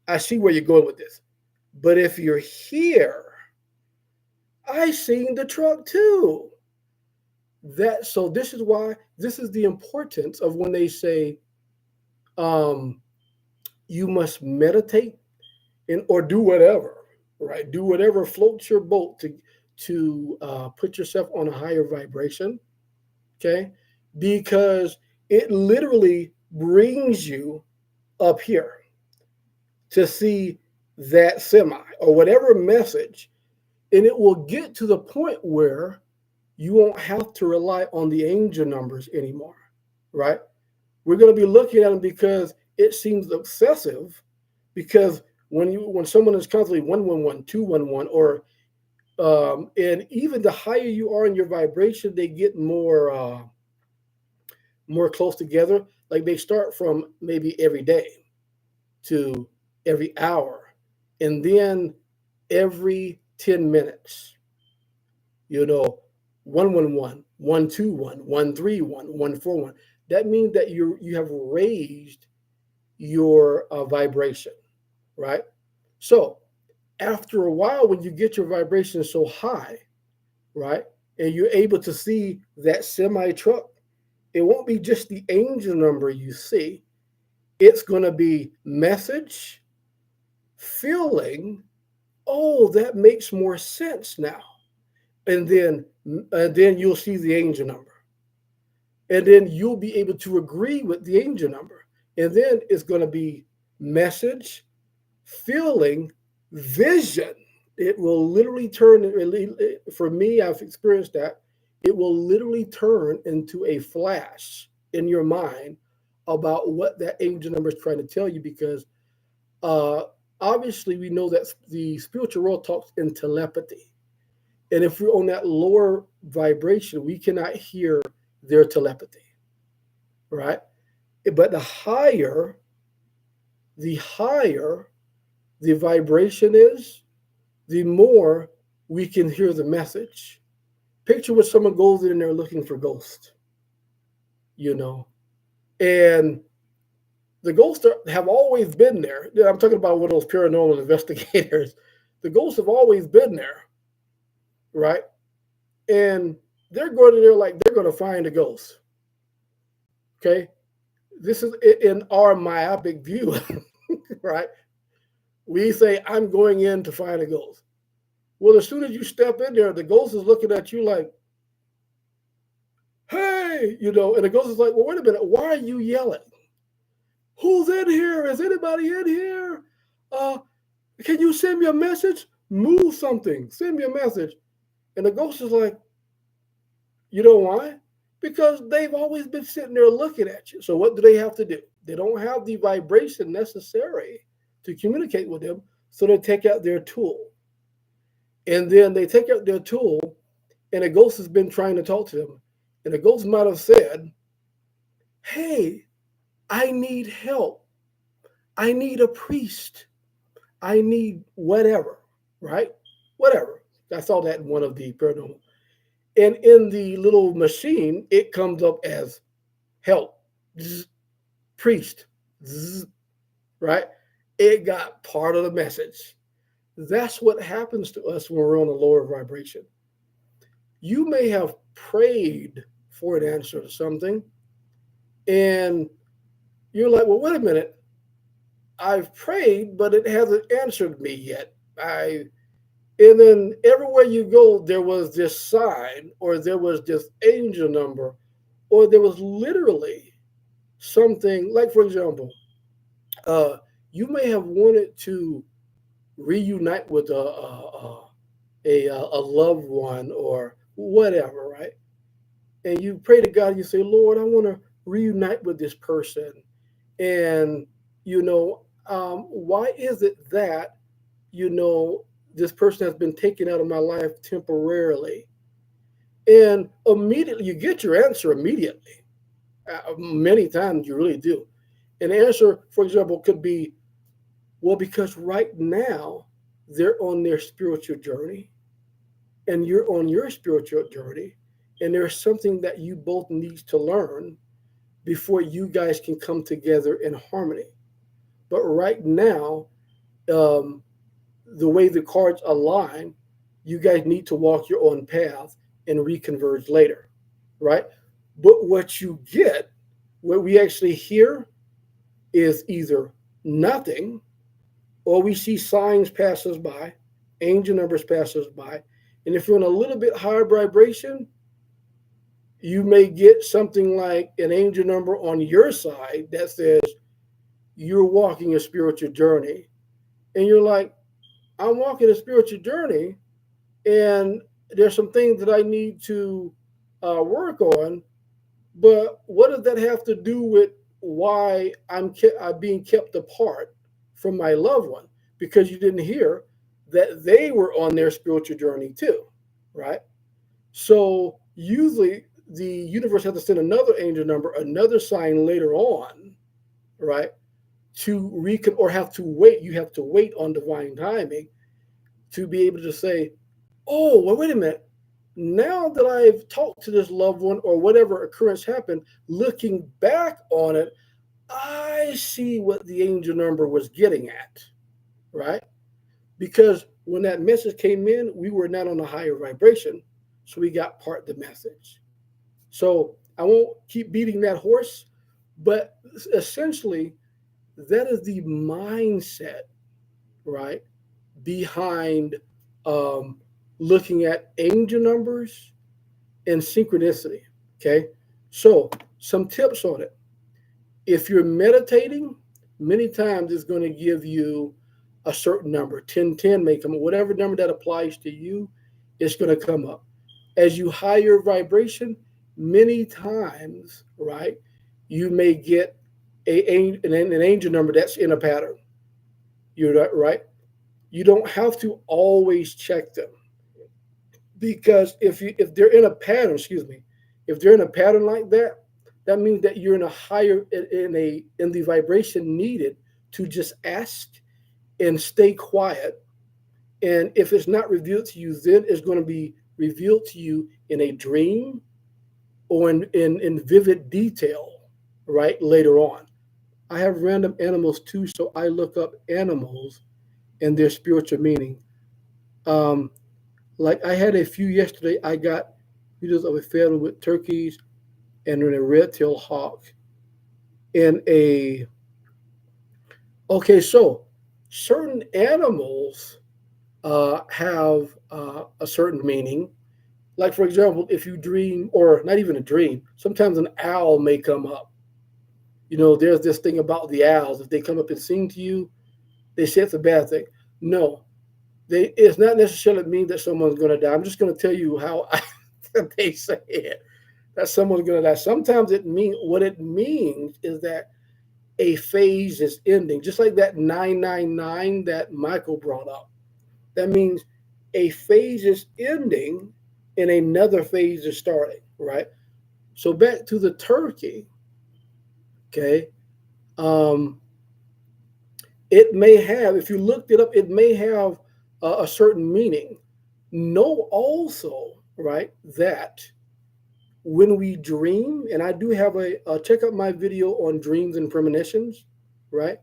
I see where you're going with this. But if you're here, I seen the truck too. That so this is why this is the importance of when they say um, you must meditate and or do whatever, right? Do whatever floats your boat to put yourself on a higher vibration, okay? Because it literally brings you up here to see that semi or whatever message, and it will get to the point where you won't have to rely on the angel numbers anymore, right? We're going to be looking at them because it seems excessive. Because when someone is constantly 111, 211, or and even the higher you are in your vibration, they get more close together. Like they start from maybe every day to every hour, and then every 10 minutes. You know, 111, 121, 131, 141. That means that you have raised your vibration, right? So after a while, when you get your vibration so high, right, and you're able to see that semi truck, it won't be just the angel number you see. It's going to be message, feeling. Oh, that makes more sense now. And then you'll see the angel number, and then you'll be able to agree with the angel number, and then it's going to be message, feeling, vision. It will literally turn, for me, I've experienced that. It will literally turn into a flash in your mind about what that angel number is trying to tell you, because uh, obviously we know that the spiritual world talks in telepathy. And if we're on that lower vibration, we cannot hear their telepathy, right? But the higher the vibration is, the more we can hear the message. Picture when someone goes in there looking for ghosts, you know, and the ghosts have always been there. I'm talking about one of those paranormal investigators. The ghosts have always been there, right? And they're going in there like they're going to find a ghost. Okay, this is in our myopic view, right? We say, I'm going in to find a ghost. Well, as soon as you step in there, the ghost is looking at you like, hey, and the ghost is like, well, wait a minute, why are you yelling? Who's in here? Is anybody in here? Uh, can you send me a message? Move something, send me a message. And the ghost is like, you know why? Because they've always been sitting there looking at you. So what do they have to do? They don't have the vibration necessary to communicate with them. So they take out their tool. And then they take out their tool, and a ghost has been trying to talk to them. And the ghost might have said, hey, I need help. I need a priest. I need whatever, right? Whatever. I saw that in one of the paranormal. And in the little machine, it comes up as help, zzz, priest, zzz, right? It got part of the message. That's what happens to us when we're on a lower vibration. You may have prayed for an answer to something, and you're like, well, wait a minute. I've prayed, but it hasn't answered me yet. And then everywhere you go, there was this sign, or there was this angel number, or there was literally something like, for example, uh, you may have wanted to reunite with a loved one or whatever, right? And you pray to God, you say, Lord, I want to reunite with this person. And, why is it that, you know, this person has been taken out of my life temporarily? And immediately you get your answer immediately. Many times you really do. An answer, for example, could be, well, because right now they're on their spiritual journey, and you're on your spiritual journey, and there's something that you both need to learn before you guys can come together in harmony. But right now, um, the way the cards align, you guys need to walk your own path and reconverge later, right? But what you get, what we actually hear, is either nothing, or we see signs pass us by, angel numbers pass us by. And if you're in a little bit higher vibration, you may get something like an angel number on your side that says you're walking a spiritual journey. And you're like, I'm walking a spiritual journey, and there's some things that I need to work on. But what does that have to do with why I'm being kept apart from my loved one? Because you didn't hear that they were on their spiritual journey too, right? So usually the universe has to send another angel number, another sign later on, right? To recon or have to wait. You have to wait on divine timing to be able to say, oh, well, wait a minute. Now that I've talked to this loved one or whatever occurrence happened, looking back on it, I see what the angel number was getting at, right? Because when that message came in, we were not on a higher vibration, so we got part of the message. So I won't keep beating that horse, but essentially, that is the mindset, right, behind um, looking at angel numbers and synchronicity. Okay, so some tips on it. If you're meditating, many times it's going to give you a certain number. 1010 may come up. Whatever number that applies to you, it's going to come up. As you higher vibration, many times, right, you may get an angel number that's in a pattern. You're right. You don't have to always check them, because if they're in a pattern, excuse me, if they're in a pattern like that, that means that you're in a higher in the vibration needed to just ask and stay quiet. And if it's not revealed to you, then it's going to be revealed to you in a dream or in vivid detail, right, later on. I have random animals too, so I look up animals and their spiritual meaning. Um, like I had a few yesterday. I got videos of a family with turkeys and then a red-tailed hawk and a. Okay, so certain animals have a certain meaning. Like for example, if you dream, or not even a dream, sometimes an owl may come up. There's this thing about the owls. If they come up and sing to you, they say it's a bad thing. No, it's not necessarily mean that someone's going to die. I'm just going to tell you how they say it, that someone's going to die. Sometimes what it means is that a phase is ending, just like that 999 that Michael brought up. That means a phase is ending and another phase is starting, right? So back to the turkey, okay? Um, it may have, if you looked it up, it may have a certain meaning. Know also, right, that when we dream, and I do have check out my video on dreams and premonitions, right?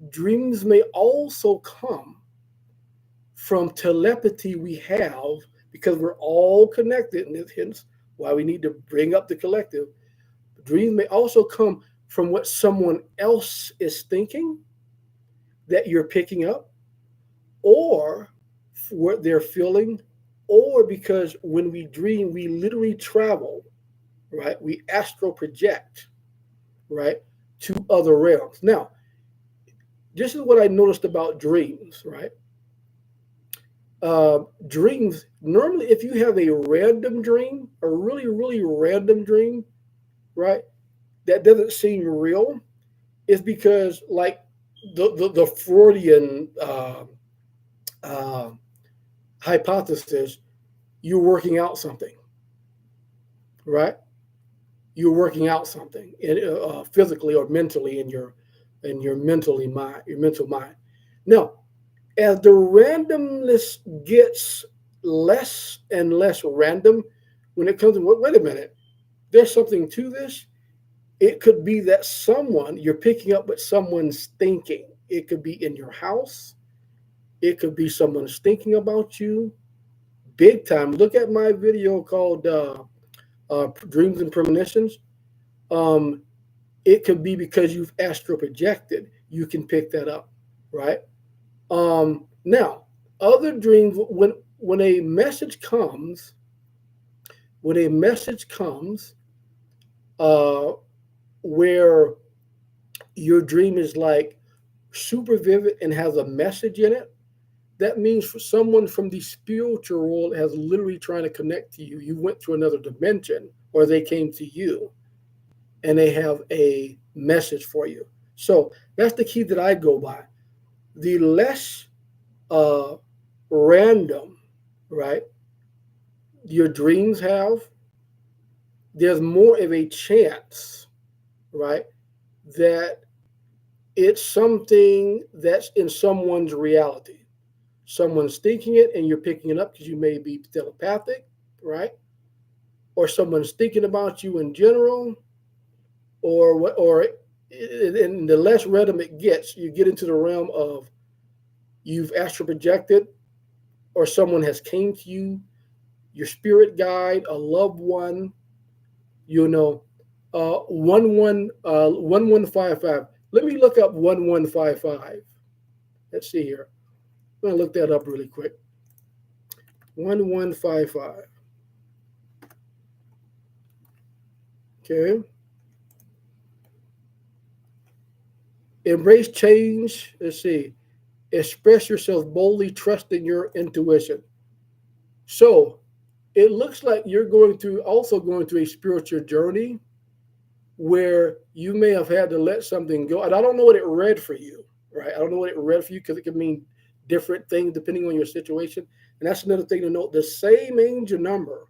Dreams may also come from telepathy we have, because we're all connected, and hence why we need to bring up the collective. Dreams may also come from what someone else is thinking that you're picking up, or what they're feeling, or because when we dream, we literally travel, right? We astral project, right, to other realms. Now, this is what I noticed about dreams, right? Dreams, normally, if you have a random dream, a really, really random dream, right, that doesn't seem real, is because, like, the Freudian uh, hypothesis, you're working out something, right? You're working out something physically or mentally in your mental mind. Now, As the randomness gets less and less random, when it comes to wait a minute, there's something to this. It could be that someone you're picking up what someone's thinking. It could be in your house. It could be someone's thinking about you big time. Look at my video called Dreams and Premonitions. Um, it could be because you've astral projected. You can pick that up, right? Now, other dreams, when a message comes, when a message comes, uh, where your dream is like super vivid and has a message in it, that means for someone from the spiritual world has literally trying to connect to you. You went to another dimension, or they came to you and they have a message for you. So that's the key that I go by. The less uh, random, right, your dreams have, there's more of a chance, right, that it's something that's in someone's reality. Someone's thinking it and you're picking it up because you may be telepathic, right? Or someone's thinking about you in general, or what, or and the less random it gets, you get into the realm of you've astral projected, or someone has came to you, your spirit guide, a loved one, you know, 1155. Let me look up 1155. Let's see here. I'm gonna look that up really quick. 1155. Okay. Embrace change. Let's see. Express yourself boldly, trust in your intuition. So it looks like you're going through a spiritual journey where you may have had to let something go. And I don't know what it read for you, right? I don't know what it read for you because it can mean different things depending on your situation. And that's another thing to note. The same angel number,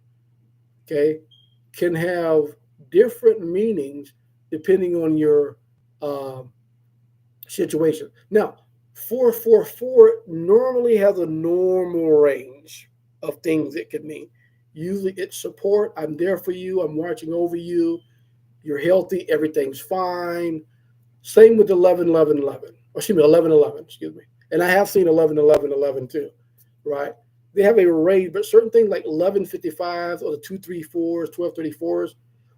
okay, can have different meanings depending on your um, situation. Now, 444 normally has a normal range of things it could mean. Usually it's support. I'm there for you. I'm watching over you. You're healthy. Everything's fine. Same with 11, 11, 11. Or excuse me, 11, 11. Excuse me. And I have seen 11, 11, 11 too, right? They have a range, but certain things like 1155s or the 234s, 1234s,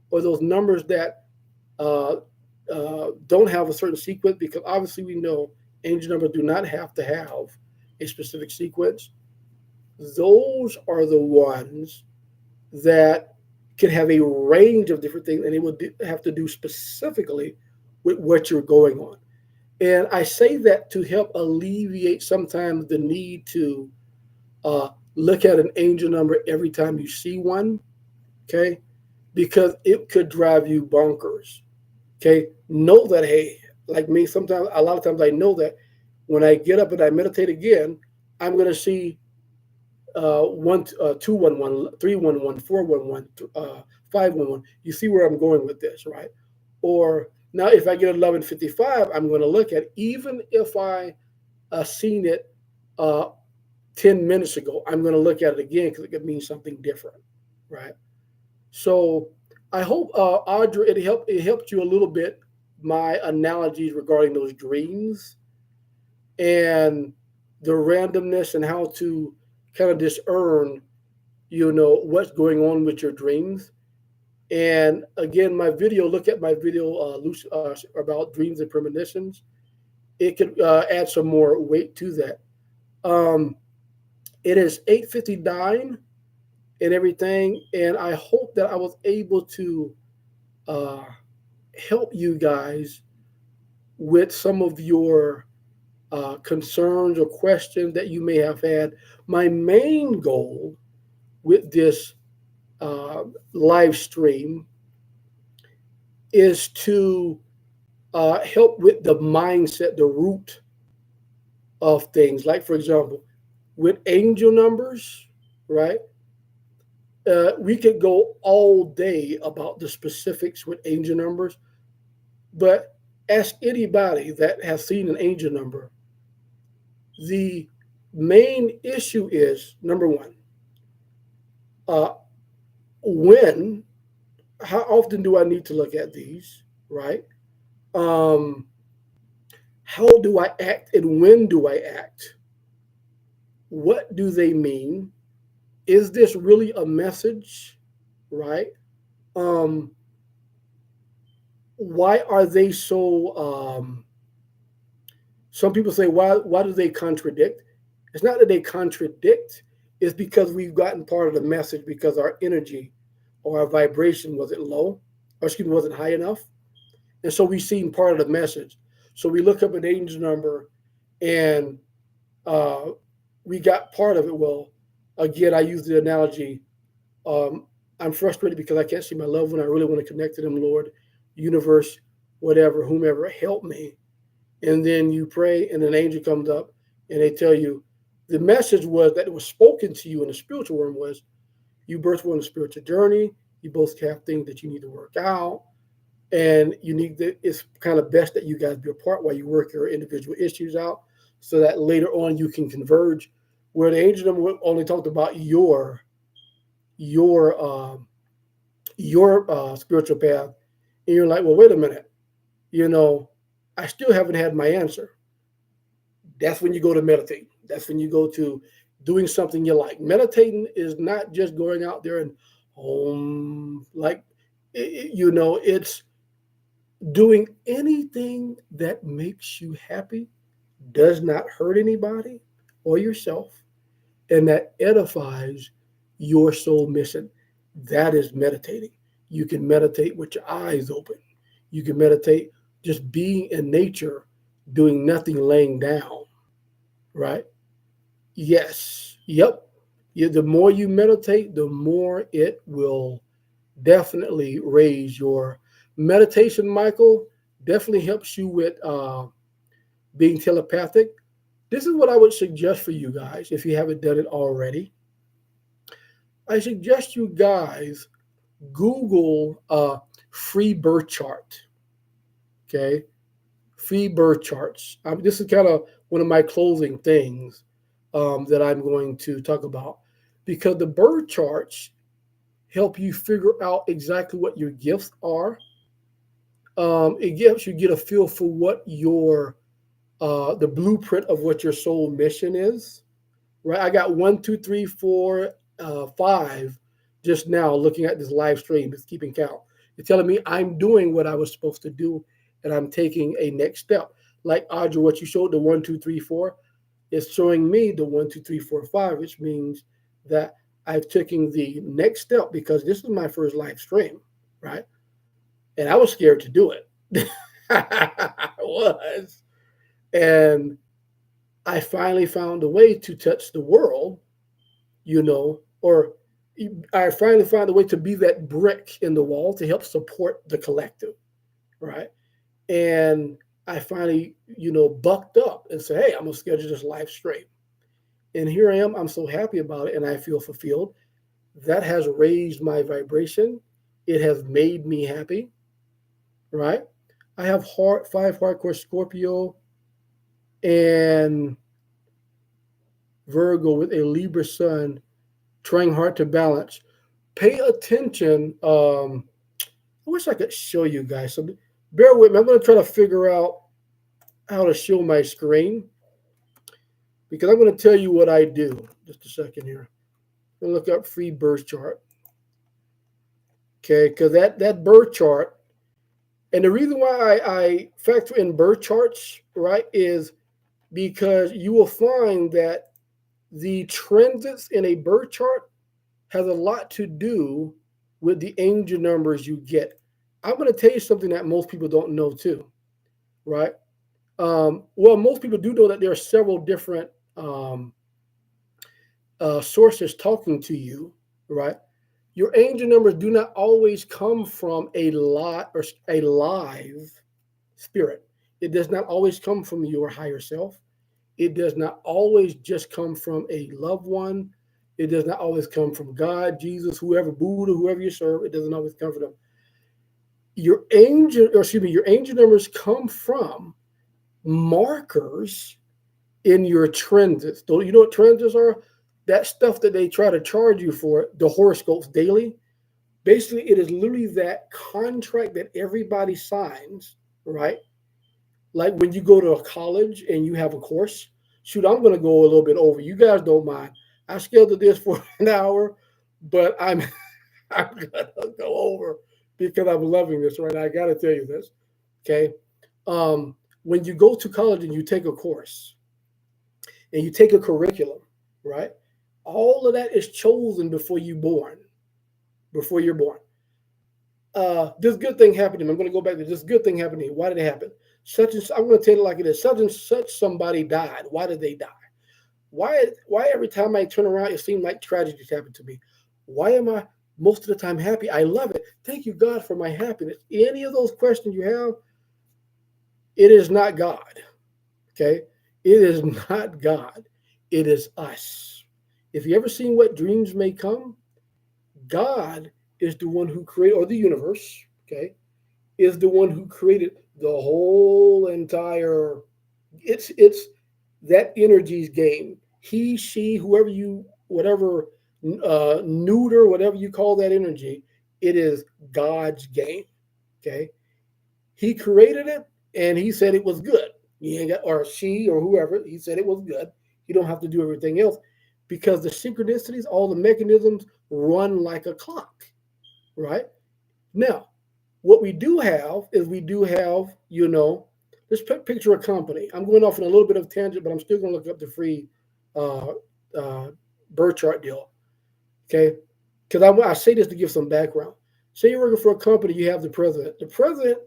or those numbers that uh, don't have a certain sequence, because obviously we know angel numbers do not have to have a specific sequence. Those are the ones that can have a range of different things, and it would have to do specifically with what you're going on. And I say that to help alleviate sometimes the need to look at an angel number every time you see one, okay? Because it could drive you bonkers. Okay, know that, hey, like me, sometimes, a lot of times I know that when I get up and I meditate again, I'm going to see 211, 311, 411, 511. You see where I'm going with this, right? Or now, if I get 1155, I'm going to look at, even if I seen it uh, 10 minutes ago, I'm going to look at it again because it could mean something different, right? So I hope, Audra, it helped you a little bit, my analogies regarding those dreams and the randomness and how to kind of discern, what's going on with your dreams. And again, my video, look at my video, about dreams and premonitions. It could add some more weight to that. Um, it is 8:59 and everything, and I hope that I was able to uh, help you guys with some of your concerns or questions that you may have had. My main goal with this uh, live stream is to help with the mindset, the root of things. Like, for example, with angel numbers, right? We could go all day about the specifics with angel numbers, but ask anybody that has seen an angel number. The main issue is number one, uh, when, how often do I need to look at these, right? Um, how do I act and when do I act? What do they mean? Is this really a message, right? Um, why are they so? Some people say, why do they contradict? It's not that they contradict. It's because we've gotten part of the message because our energy or our vibration wasn't low, or excuse me, wasn't high enough, and so we've seen part of the message. So we look up an angel number, and uh, we got part of it. Well, again, I use the analogy. Um, I'm frustrated because I can't see my loved one. I really want to connect to them, Lord, universe, whatever, whomever, help me. And then you pray, and an angel comes up, and they tell you the message was that it was spoken to you in the spiritual realm was you both were on a spiritual journey. You both have things that you need to work out, and you need to, it's kind of best that you guys be apart while you work your individual issues out, so that later on you can converge. Where the angel number only talked about your spiritual path, and you're like, well, wait a minute, you know, I still haven't had my answer. That's when you go to meditate. That's when you go to doing something you like. Meditating is not just going out there and like it's doing anything that makes you happy, does not hurt anybody or yourself, and that edifies your soul mission. That is meditating. You can meditate with your eyes open. You can meditate just being in nature, doing nothing, laying down, right? Yes. Yep. Yeah, the more you meditate, the more it will definitely raise your meditation, Michael. Definitely helps you with being telepathic. This is what I would suggest for you guys if you haven't done it already. I suggest you guys Google free birth chart. Okay, free birth charts. This is kind of one of my closing things that I'm going to talk about because the birth charts help you figure out exactly what your gifts are. It helps you get a feel for what your the blueprint of what your soul mission is. Right, I got one, two, three, four, five just now looking at this live stream. It's keeping count. It's telling me I'm doing what I was supposed to do, and I'm taking a next step. Like Audrey, what you showed the one, two, three, four, is showing me the one, two, three, four, five, which means that I've taken the next step because this is my first live stream, right? And I was scared to do it. I was, and I finally found a way to touch the world, or I finally found a way to be that brick in the wall to help support the collective, right? And I finally, bucked up and said, hey, I'm gonna schedule this live stream. And here I am. I'm so happy about it, and I feel fulfilled. That has raised my vibration. It has made me happy, right? I have five hardcore Scorpio and Virgo with a Libra sun, trying hard to balance. Pay attention. I wish I could show you guys. So bear with me. I'm going to try to figure out how to show my screen because I'm going to tell you what I do. Just a second here. I'm going to look up free birth chart. Okay, because that birth chart, and the reason why I factor in birth charts, right, is because you will find that the transits in a birth chart has a lot to do with the angel numbers you get. I'm going to tell you something that most people don't know too, right? Well, most people do know that there are several different sources talking to you, right? Your angel numbers do not always come from a lot or a live spirit. It does not always come from your higher self. It does not always just come from a loved one. It does not always come from God, Jesus, whoever, Buddha, whoever you serve. It doesn't always come from them. Your angel numbers come from markers in your transits. Do you know what transits are? That stuff that they try to charge you for, the horoscopes daily. Basically, it is literally that contract that everybody signs, right? Like when you go to a college and you have a course. Shoot, I'm going to go a little bit over. You guys don't mind. I scheduled this for an hour, but I'm going to go over because I'm loving this right now. I got to tell you this, okay? When you go to college and you take a course and you take a curriculum, right? All of that is chosen before you born, before you're born. This good thing happened to me. I'm going to go back to this good thing happened to me. Why did it happen? Such and I'm going to tell it like it is. Such and such somebody died. Why did they die? Why every time I turn around it seems like tragedies happen to me? Why am I most of the time happy? I love it. Thank you God for my happiness. Any of those questions you have, it is not God. Okay? It is not God. It is us. If you ever seen what dreams may come, God is the one who created, or the universe, okay, is the one who created the whole entire. It's that energy's game. He, she, whoever you, whatever, neuter, whatever you call that energy, it is God's game. Okay, He created it, and He said it was good. He ain't got, or she, or whoever, He said it was good. You don't have to do everything else because the synchronicities, all the mechanisms run like a clock, right? Now, what we do have is we do have, let's picture a company. I'm going off on a little bit of tangent, but I'm still going to look up the free uh, uh, birth chart deal, okay? Because I say this to give some background. Say you're working for a company, you have the president. The president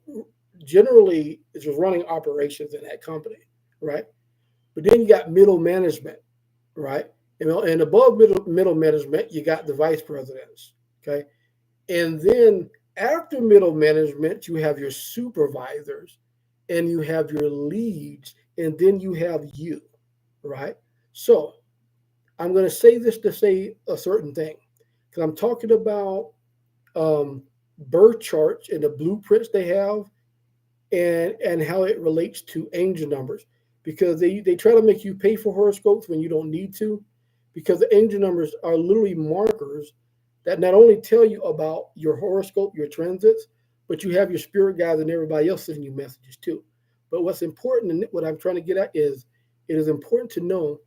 generally is running operations in that company, right? But then you got middle management, right? And above middle management, you got the vice presidents, okay? And then after middle management, you have your supervisors and you have your leads, and then you have you, right? So I'm going to say this to say a certain thing because I'm talking about um, birth charts and the blueprints they have and how it relates to angel numbers because they try to make you pay for horoscopes when you don't need to because the angel numbers are literally markers that not only tell you about your horoscope, your transits, but you have your spirit guides and everybody else sending you messages too. But what's important and what I'm trying to get at is it is important to know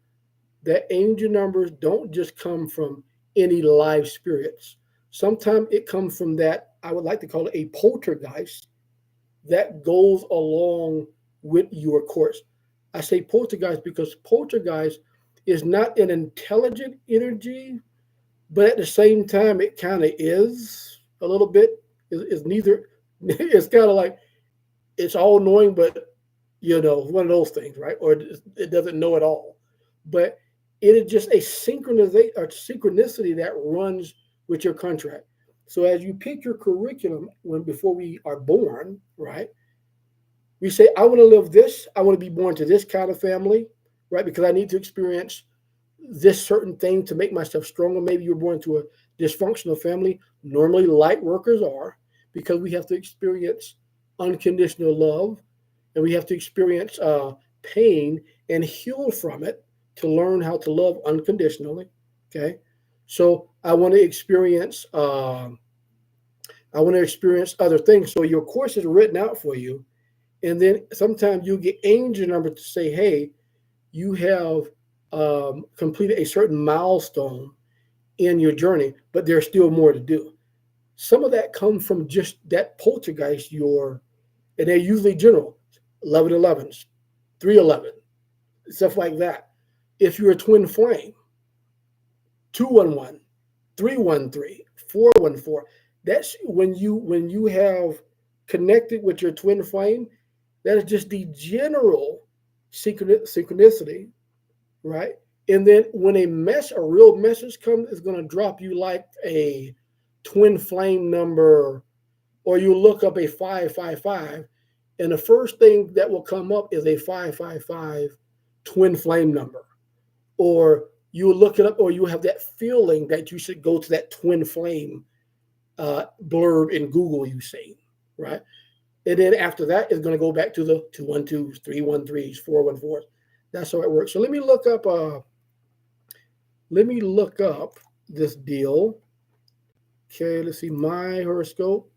that angel numbers don't just come from any live spirits. Sometimes it comes from that, I would like to call it a poltergeist that goes along with your course. I say poltergeist because poltergeist is not an intelligent energy, but at the same time, it kind of is a little bit. Is neither. It's kind of like it's all knowing, but one of those things, right? Or it doesn't know it all. But it is just a synchronicity that runs with your contract. So as you pick your curriculum when before we are born, right? We say, I want to live this. I want to be born to this kind of family, right? Because I need to experience this certain thing to make myself stronger. Maybe you're born into a dysfunctional family. Normally, light workers are because we have to experience unconditional love and we have to experience pain and heal from it to learn how to love unconditionally. Okay, so I want to experience other things. So your course is written out for you, and then sometimes you get angel number to say, "Hey, you have completed a certain milestone in your journey, but there's still more to do." Some of that comes from just that poltergeist and they're usually general, 1111s, 311, stuff like that. If you're a twin flame, 211, 313, 414, that's when you have connected with your twin flame, that is just the general synchronicity, right? And then when a real message comes, it's going to drop you like a twin flame number, or you look up a 555, and the first thing that will come up is a 555 twin flame number. Or you look it up, or you have that feeling that you should go to that twin flame blurb in Google you see, right? And then after that, it's going to go back to the 212s, 313s, 414s. That's how it works. So let me look up. Let me look up this deal. Okay, let's see my horoscope.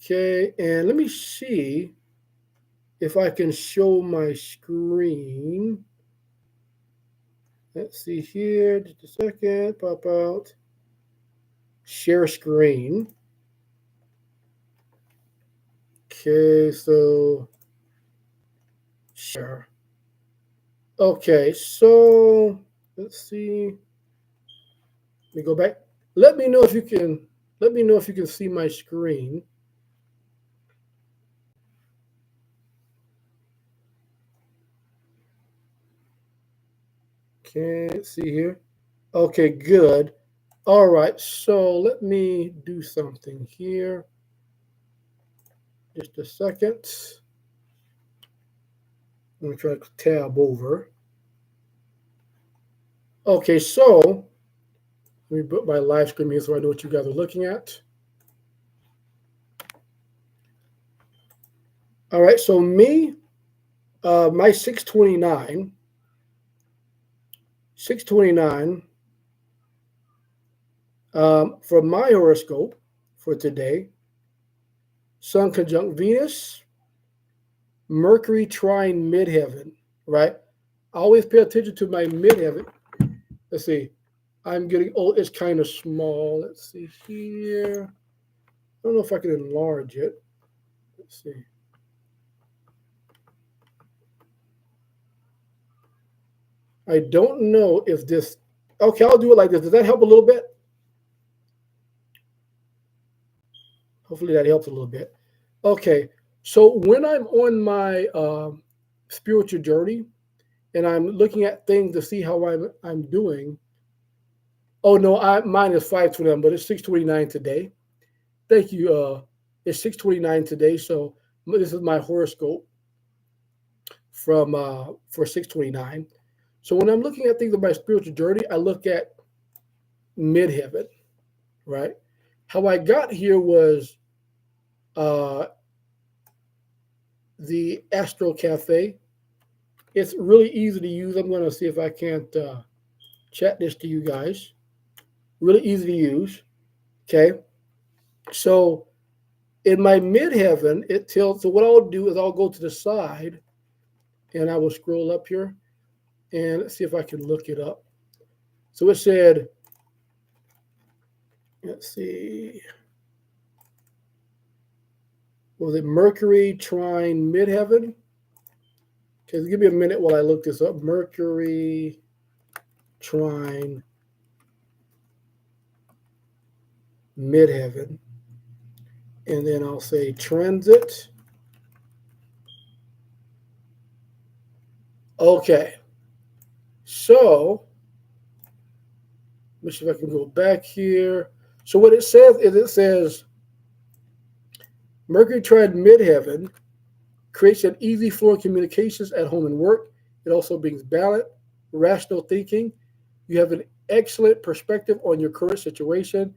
Okay, and let me see if I can show my screen. Let's see here, just a second, pop out, share screen. Okay, so share. Okay, so let's see. Let me go back. Let me know if you can. Let me know if you can see my screen. Can't see here. Okay, good. All right, so let me do something here. Just a second. I'm gonna try to tab over. Okay, so let me put my live screen here so I know what you guys are looking at. All right, so me, my 629, for my horoscope for today, Sun conjunct Venus, Mercury trine midheaven, right? I always pay attention to my midheaven. Let's see. I'm getting old. It's kind of small. Let's see here. I don't know if I can enlarge it. Let's see. I don't know if this. Okay, I'll do it like this. Does that help a little bit? Hopefully that helps a little bit. Okay, so when I'm on my spiritual journey and I'm looking at things to see how I'm doing. Oh no, mine is 529, but it's 629 today. Thank you. It's 629 today, so this is my horoscope from for 629. So when I'm looking at things of my spiritual journey, I look at midheaven, right? How I got here was uh, the Astro Cafe. It's really easy to use. I'm going to see if I can't chat this to you guys. Really easy to use. Okay. So in my midheaven, it tells. So what I'll do is I'll go to the side and I will scroll up here and let's see if I can look it up. So it said, let's see, was it Mercury trine midheaven? Okay, give me a minute while I look this up. Mercury trine midheaven. And then I'll say transit. Okay. So, let me see if I can go back here. So what it says is it says Mercury trine midheaven creates an easy flow of communications at home and work. It also brings balance, rational thinking. You have an excellent perspective on your current situation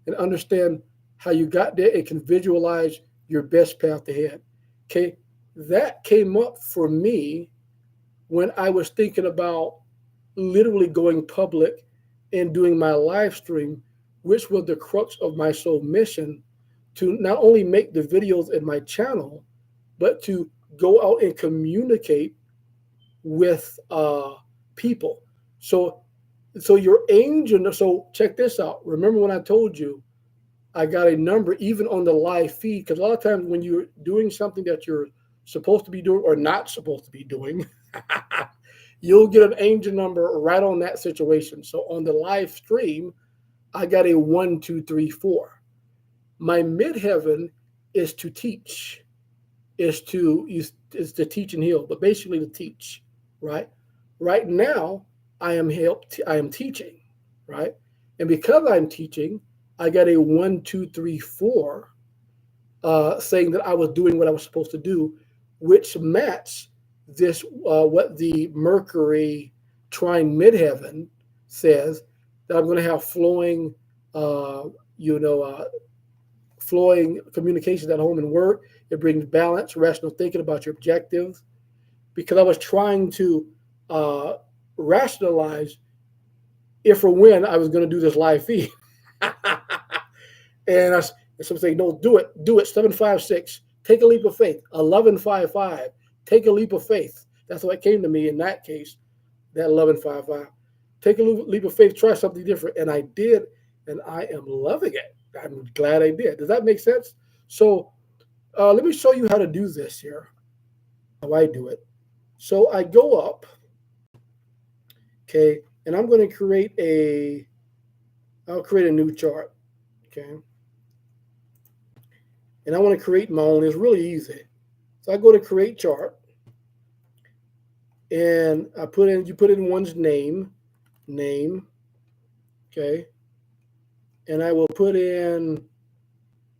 and understand how you got there and can visualize your best path ahead. Okay, that came up for me when I was thinking about literally going public and doing my live stream, which was the crux of my soul mission to not only make the videos in my channel, but to go out and communicate with people. So, so your angel. So check this out. Remember when I told you I got a number even on the live feed? Because a lot of times when you're doing something that you're supposed to be doing or not supposed to be doing, you'll get an angel number right on that situation. So on the live stream, I got a 1, 2, 3, 4. My midheaven is to teach, is to teach and heal, but basically to teach, right? Right now, I am teaching, right? And because I'm teaching, I got a 1, 2, 3, 4 saying that I was doing what I was supposed to do, which match this what the Mercury trine midheaven says that I'm going to have flowing, uh, you know, flowing communications at home and work. It brings balance, rational thinking about your objectives. because I was trying to uh, rationalize if or when I was going to do this live feed. And some say, no, do it. 756, take a leap of faith. 1155, take a leap of faith. That's what came to me in that case, that 1155. Take a leap of faith, try something different. And I did, and I am loving it. I'm glad I did. Does that make sense? So let me show you how to do this here, how I do it. So I go up, okay, and I'm going to I'll create a new chart, okay. And I want to create my own. It's really easy. So I go to create chart, and you put in one's name, okay, and I will put in,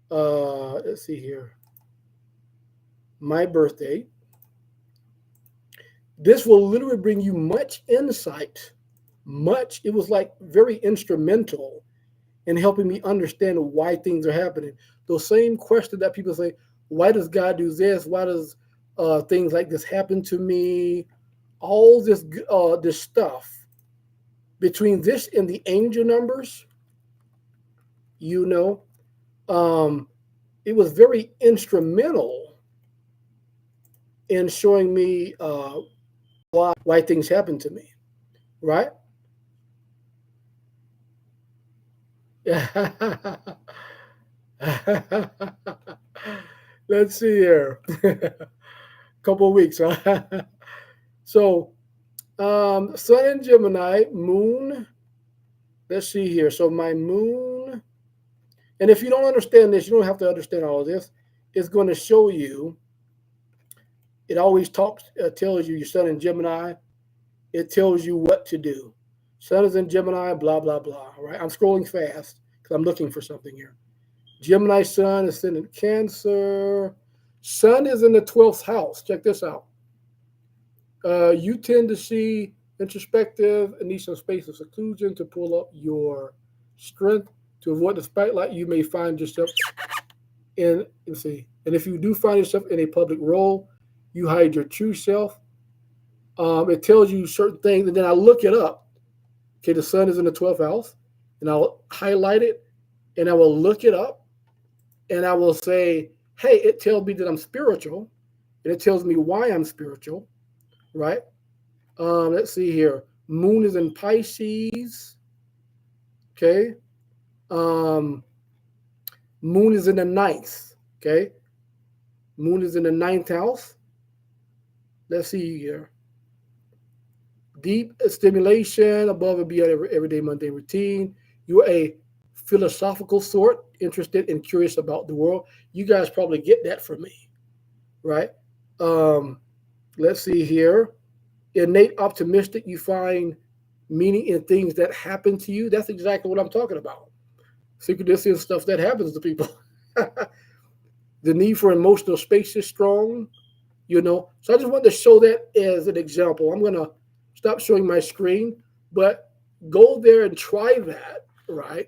let's see here, my birthday. This will literally bring you much insight, it was like very instrumental in helping me understand why things are happening. Those same questions that people say, why does God do this? Why does things like this happen to me? All this stuff between this and the angel numbers, you know, it was very instrumental in showing me why things happen to me, right? Let's see here. Couple of weeks, huh? So, Sun in Gemini, Moon. Let's see here. So my Moon, and if you don't understand this, you don't have to understand all of this. It's going to show you. It always tells you your Sun in Gemini. It tells you what to do. Sun is in Gemini, blah blah blah. Right? I'm scrolling fast because I'm looking for something here. Gemini Sun is in Cancer. Sun is in the 12th house. Check this out. You tend to see introspective and need some space of seclusion to pull up your strength to avoid the spotlight you may find yourself in. Let's see. And if you do find yourself in a public role, you hide your true self. It tells you certain things, and then I look it up. Okay, the Sun is in the 12th house, and I'll highlight it, and I will look it up, and I will say, hey, it tells me that I'm spiritual, and it tells me why I'm spiritual, right? Let's see here. Moon is in Pisces. Okay. Moon is in the ninth. Okay. Moon is in the ninth house. Let's see here. Deep stimulation above and beyond everyday mundane routine. You're a philosophical sort, interested and curious about the world. You guys probably get that from me, right? Let's see here. Innate optimistic, you find meaning in things that happen to you. That's exactly what I'm talking about. Synchronicity and stuff that happens to people. The need for emotional space is strong, you know. So I just wanted to show that as an example. I'm going to stop showing my screen, but go there and try that, right?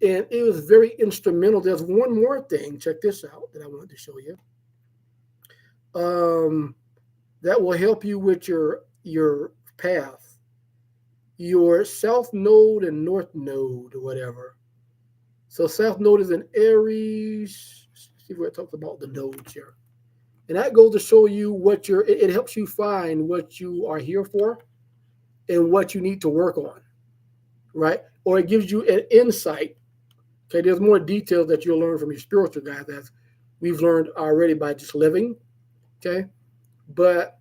And it was very instrumental. There's one more thing. Check this out that I wanted to show you. That will help you with your path, your south node and north node, or whatever. So south node is in Aries. Let's see where it talks about the nodes here, and that goes to show you it helps you find what you are here for and what you need to work on, right? Or it gives you an insight. Okay, there's more details that you'll learn from your spiritual guide that we've learned already by just living. Okay, but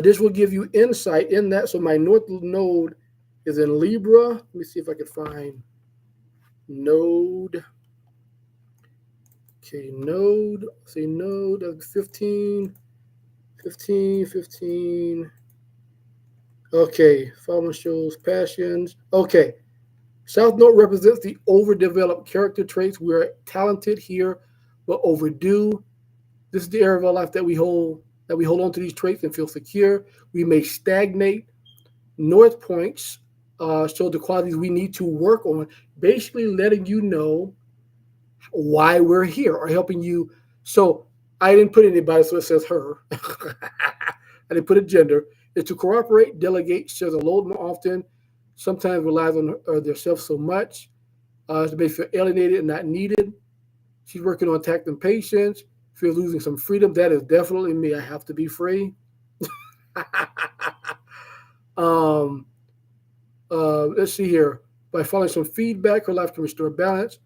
this will give you insight in that. So my north node is in Libra. Let me see if I can find node. Okay, node. Say node. That's 15. Okay, following shows passions. Okay, South Node represents the overdeveloped character traits. We're talented here, but overdue. This is the area of our life that we hold on to these traits and feel secure. We may stagnate. North points show the qualities we need to work on, basically letting you know why we're here or helping you. So I didn't put anybody, so it says her. I didn't put a gender, is to cooperate, delegate, share the load more often, sometimes relies on themselves so much, to be feel alienated and not needed. She's working on tackling patience, feels losing some freedom. That is definitely me. I have to be free. um, let's see here. By following some feedback, her life can restore balance,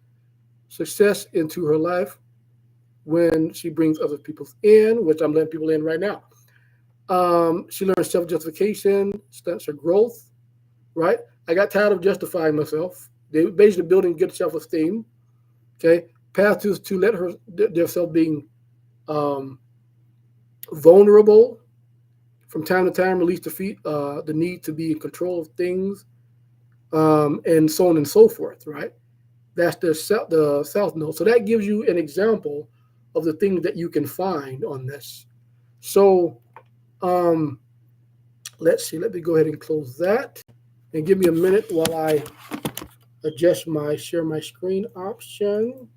success into her life when she brings other people in, which I'm letting people in right now. She learns self justification, stunts her growth, right? I got tired of justifying myself. They basically building good self esteem. Okay. Path to let her themselves being um, vulnerable from time to time, release the need to be in control of things, and so on and so forth, right? That's the South Node. So that gives you an example of the things that you can find on this. So um, let's see. Let me go ahead and close that and give me a minute while I adjust my share my screen option.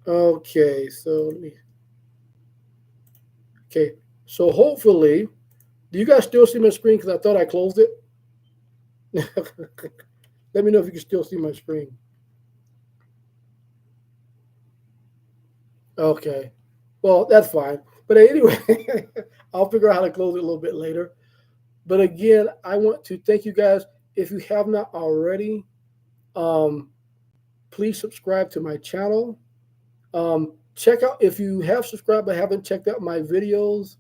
Okay, so let me. Okay, so hopefully, do you guys still see my screen? Because I thought I closed it. Let me know if you can still see my screen. Okay. Well, that's fine. But anyway, I'll figure out how to close it a little bit later. But again, I want to thank you guys. If you have not already, um, please subscribe to my channel. Check out, if you have subscribed but haven't checked out my videos,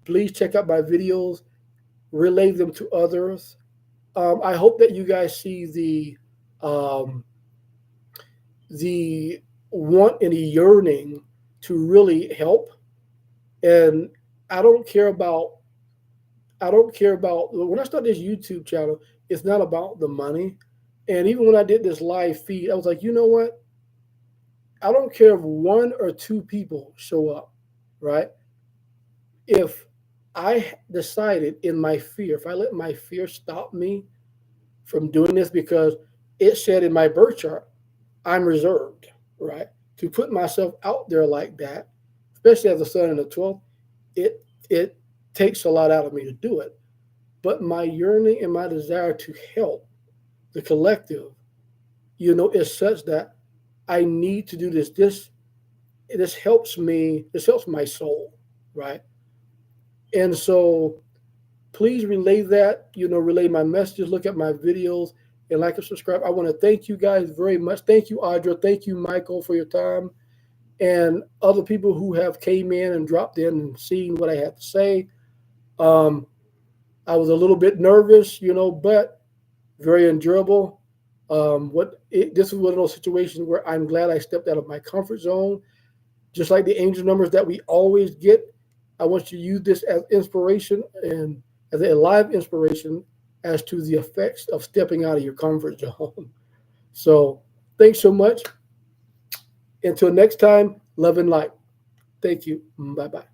please check out my videos, relay them to others. I hope that you guys see um, the want and the yearning to really help. And I don't care about when I started this YouTube channel, it's not about the money. And even when I did this live feed, I was like, you know what? I don't care if one or two people show up, right? If I decided in my fear, if I let my fear stop me from doing this because it said in my birth chart, I'm reserved, right? To put myself out there like that, especially as a son in the 12th, it takes a lot out of me to do it. But my yearning and my desire to help the collective, is such that I need to do this. This helps me, this helps my soul, right? And so please relay that, relay my messages, look at my videos, and like and subscribe. I want to thank you guys very much. Thank you, Audra. Thank you, Michael, for your time. And other people who have came in and dropped in and seen what I had to say. Um, I was a little bit nervous, but very enjoyable. This is one of those situations where I'm glad I stepped out of my comfort zone. Just like the angel numbers that we always get, I want you to use this as inspiration and as a live inspiration as to the effects of stepping out of your comfort zone. So thanks so much. Until next time, love and light. Thank you. Bye bye.